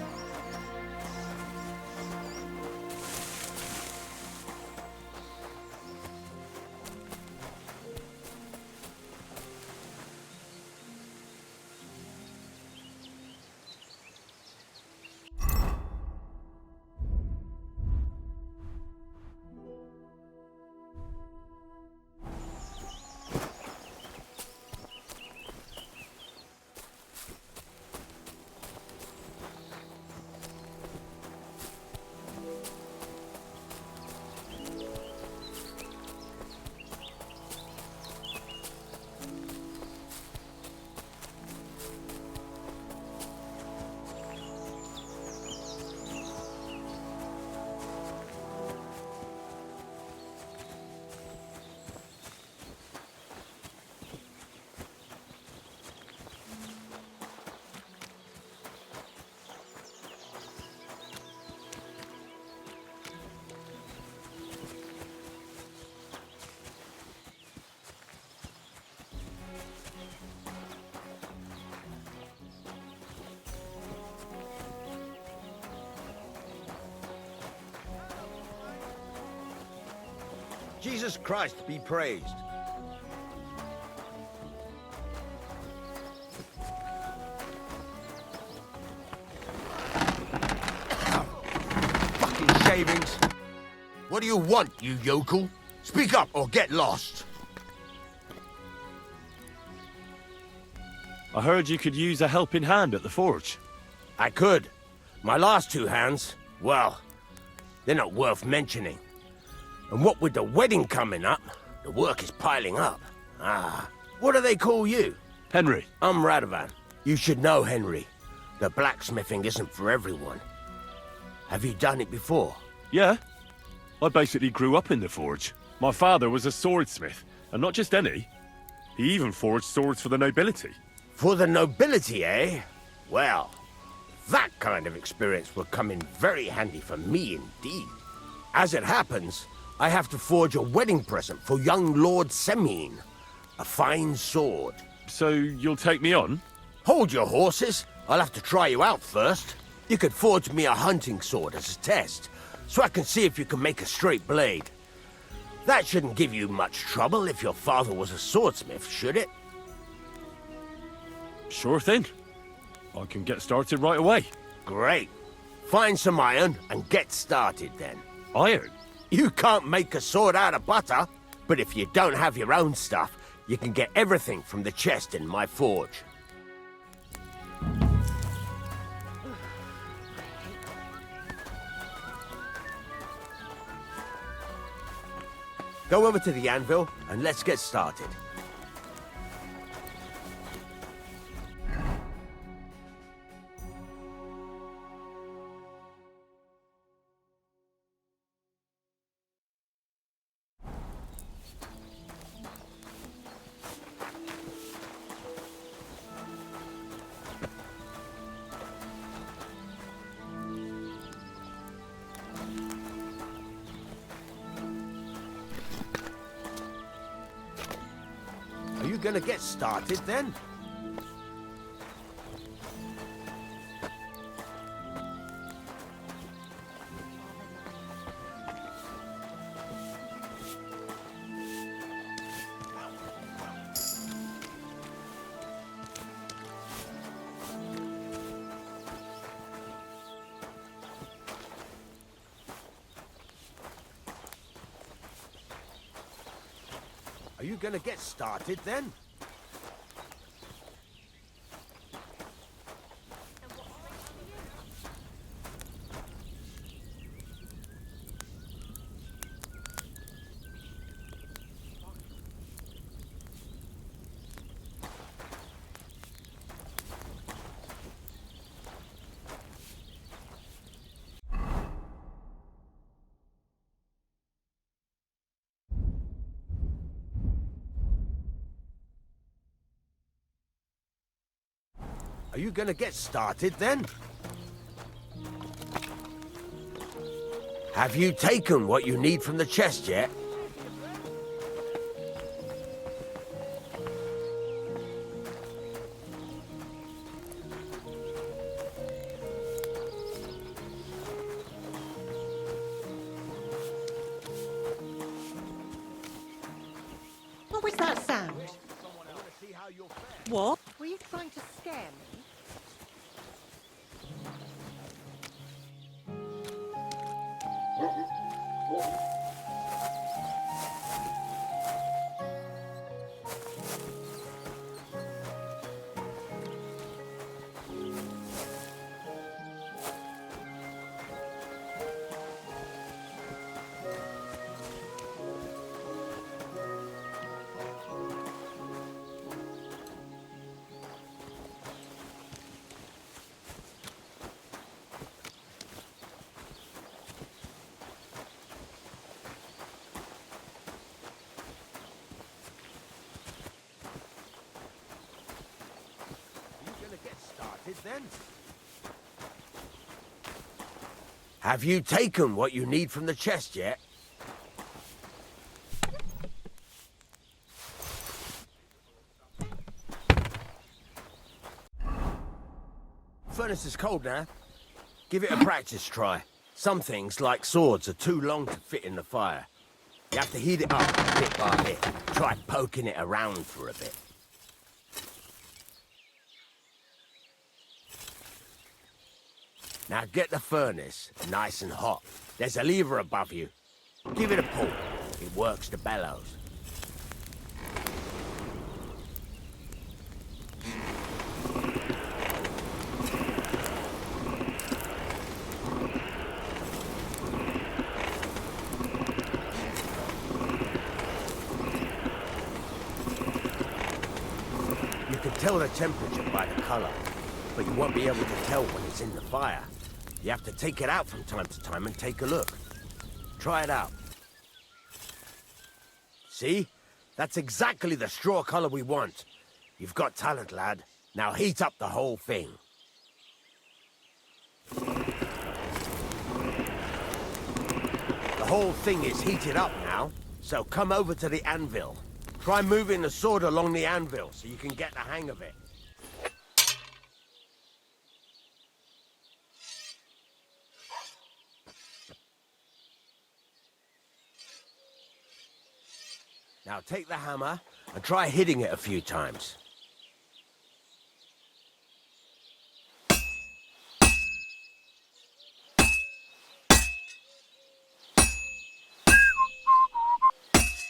Jesus Christ be praised. Fucking shavings. What do you want, you yokel? Speak up or get lost. I heard you could use a helping hand at the forge. I could. My last two hands, well, they're not worth mentioning. And what with the wedding coming up, the work is piling up. Ah, what do they call you? Henry. I'm Radovan. You should know, Henry. The blacksmithing isn't for everyone. Have you done it before? Yeah. I basically grew up in the forge. My father was a swordsmith, and not just any. He even forged swords for the nobility. For the nobility, eh? Well, that kind of experience will come in very handy for me indeed. As it happens, I have to forge a wedding present for young Lord Semine. A fine sword. So you'll take me on? Hold your horses. I'll have to try you out first. You could forge me a hunting sword as a test, so I can see if you can make a straight blade. That shouldn't give you much trouble if your father was a swordsmith, should it? Sure thing. I can get started right away. Great. Find some iron and get started then. Iron? You can't make a sword out of butter, but if you don't have your own stuff, you can get everything from the chest in my forge. Go over to the anvil and let's get started. Are you gonna get started then? Are you gonna get started then? Are you gonna get started then? Have you taken what you need from the chest yet? What? Were you trying to scare me? Then? Have you taken what you need from the chest yet? Furnace is cold now. Give it a practice try. Some things, like swords, are too long to fit in the fire. You have to heat it up bit by bit. Try poking it around for a bit. Now get the furnace nice and hot. There's a lever above you. Give it a pull. It works the bellows. You can tell the temperature by the color, but you won't be able to tell when it's in the fire. You have to take it out from time to time and take a look. Try it out. See? That's exactly the straw color we want. You've got talent, lad. Now heat up the whole thing. The whole thing is heated up now, so come over to the anvil. Try moving the sword along the anvil so you can get the hang of it. Now take the hammer and try hitting it a few times.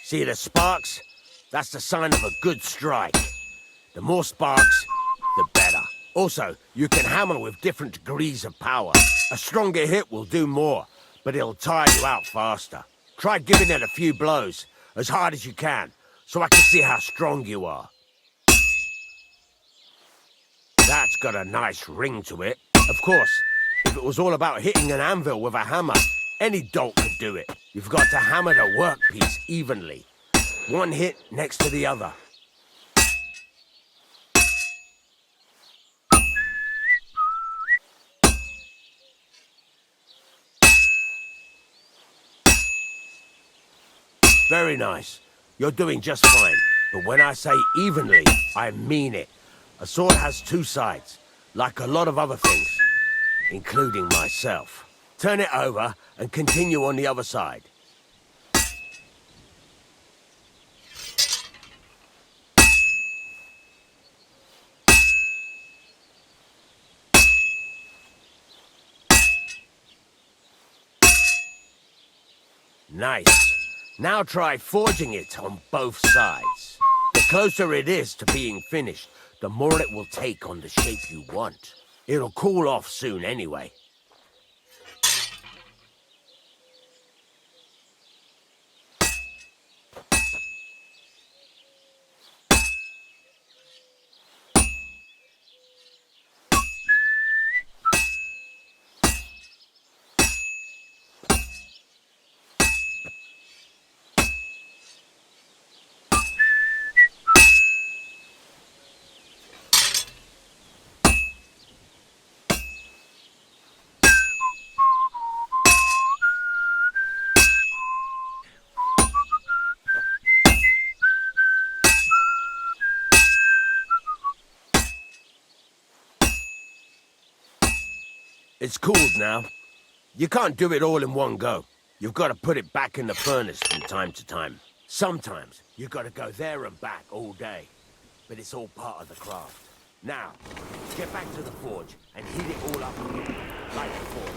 See the sparks? That's the sign of a good strike. The more sparks, the better. Also, you can hammer with different degrees of power. A stronger hit will do more, but it'll tire you out faster. Try giving it a few blows, as hard as you can, so I can see how strong you are. That's got a nice ring to it. Of course, if it was all about hitting an anvil with a hammer, any dolt could do it. You've got to hammer the workpiece evenly. One hit next to the other. Very nice. You're doing just fine. But when I say evenly, I mean it. A sword has two sides, like a lot of other things, including myself. Turn it over and continue on the other side. Nice. Now try forging it on both sides. The closer it is to being finished, the more it will take on the shape you want. It'll cool off soon anyway. It's cooled now. You can't do it all in one go. You've got to put it back in the furnace from time to time. Sometimes you've got to go there and back all day. but it's all part of the craft. Now, get back to the forge and heat it all up again, like before.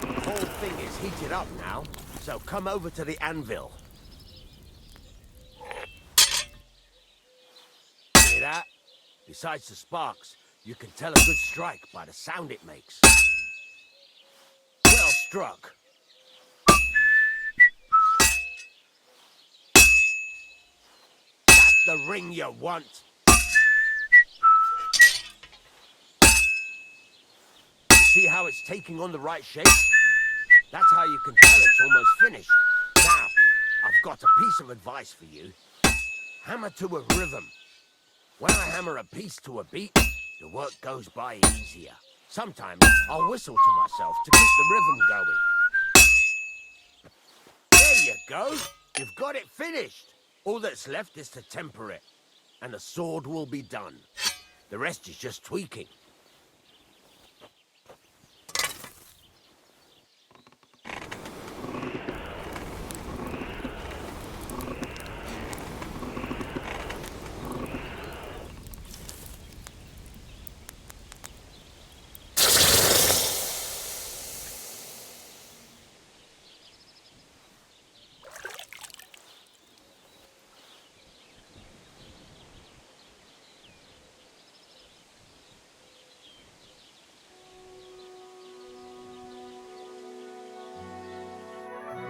The whole thing is heated up now, so come over to the anvil. Hear that? Besides the sparks, you can tell a good strike by the sound it makes. Well struck. That's the ring you want. See how it's taking on the right shape? That's how you can tell it's almost finished. Now, I've got a piece of advice for you. Hammer to a rhythm. When I hammer a piece to a beat, the work goes by easier. Sometimes I'll whistle to myself to keep the rhythm going. There you go. You've got it finished. All that's left is to temper it, and the sword will be done. The rest is just tweaking.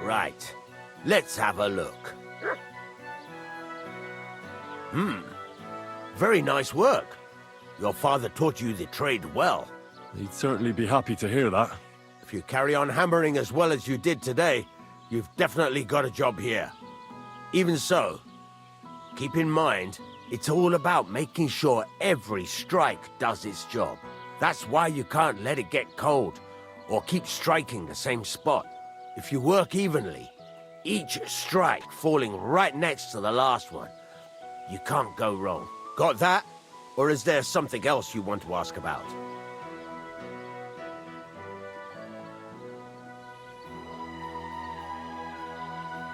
Right. Let's have a look. Very nice work. Your father taught you the trade well. He'd certainly be happy to hear that. If you carry on hammering as well as you did today, you've definitely got a job here. Even so, keep in mind, it's all about making sure every strike does its job. That's why you can't let it get cold, or keep striking the same spot. If you work evenly, each strike falling right next to the last one, you can't go wrong. Got that? Or is there something else you want to ask about?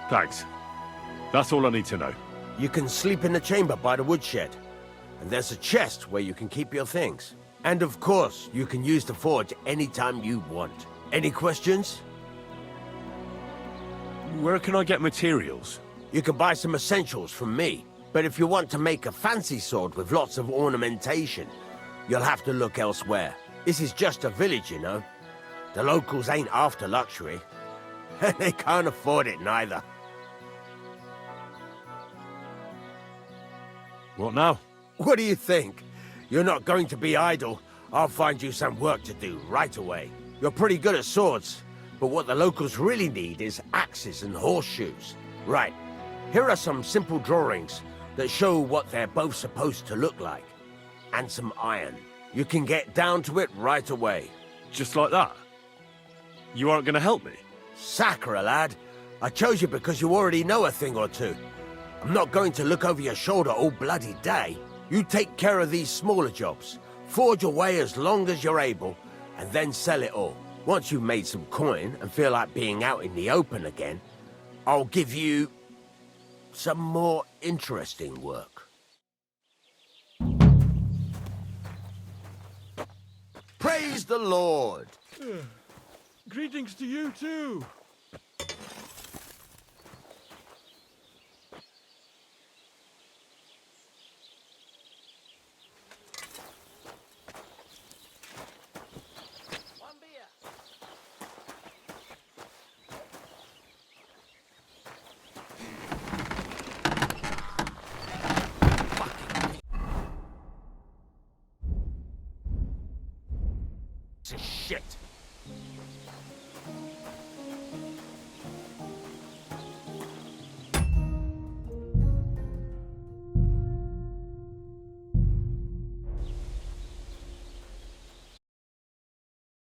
Thanks. That's all I need to know. You can sleep in the chamber by the woodshed. And there's a chest where you can keep your things. And of course, you can use the forge anytime you want. Any questions? Where can I get materials? You can buy some essentials from me. But if you want to make a fancy sword with lots of ornamentation, you'll have to look elsewhere. This is just a village, you know. The locals ain't after luxury. And they can't afford it neither. What now? What do you think? You're not going to be idle. I'll find you some work to do right away. You're pretty good at swords, but what the locals really need is axes and horseshoes. Right, here are some simple drawings that show what they're both supposed to look like. And some iron. You can get down to it right away. Just like that? You aren't going to help me? Sacre, lad. I chose you because you already know a thing or two. I'm not going to look over your shoulder all bloody day. You take care of these smaller jobs. Forge away as long as you're able, and then sell it all. Once you've made some coin and feel like being out in the open again, I'll give you some more interesting work. Praise the Lord! Greetings to you too.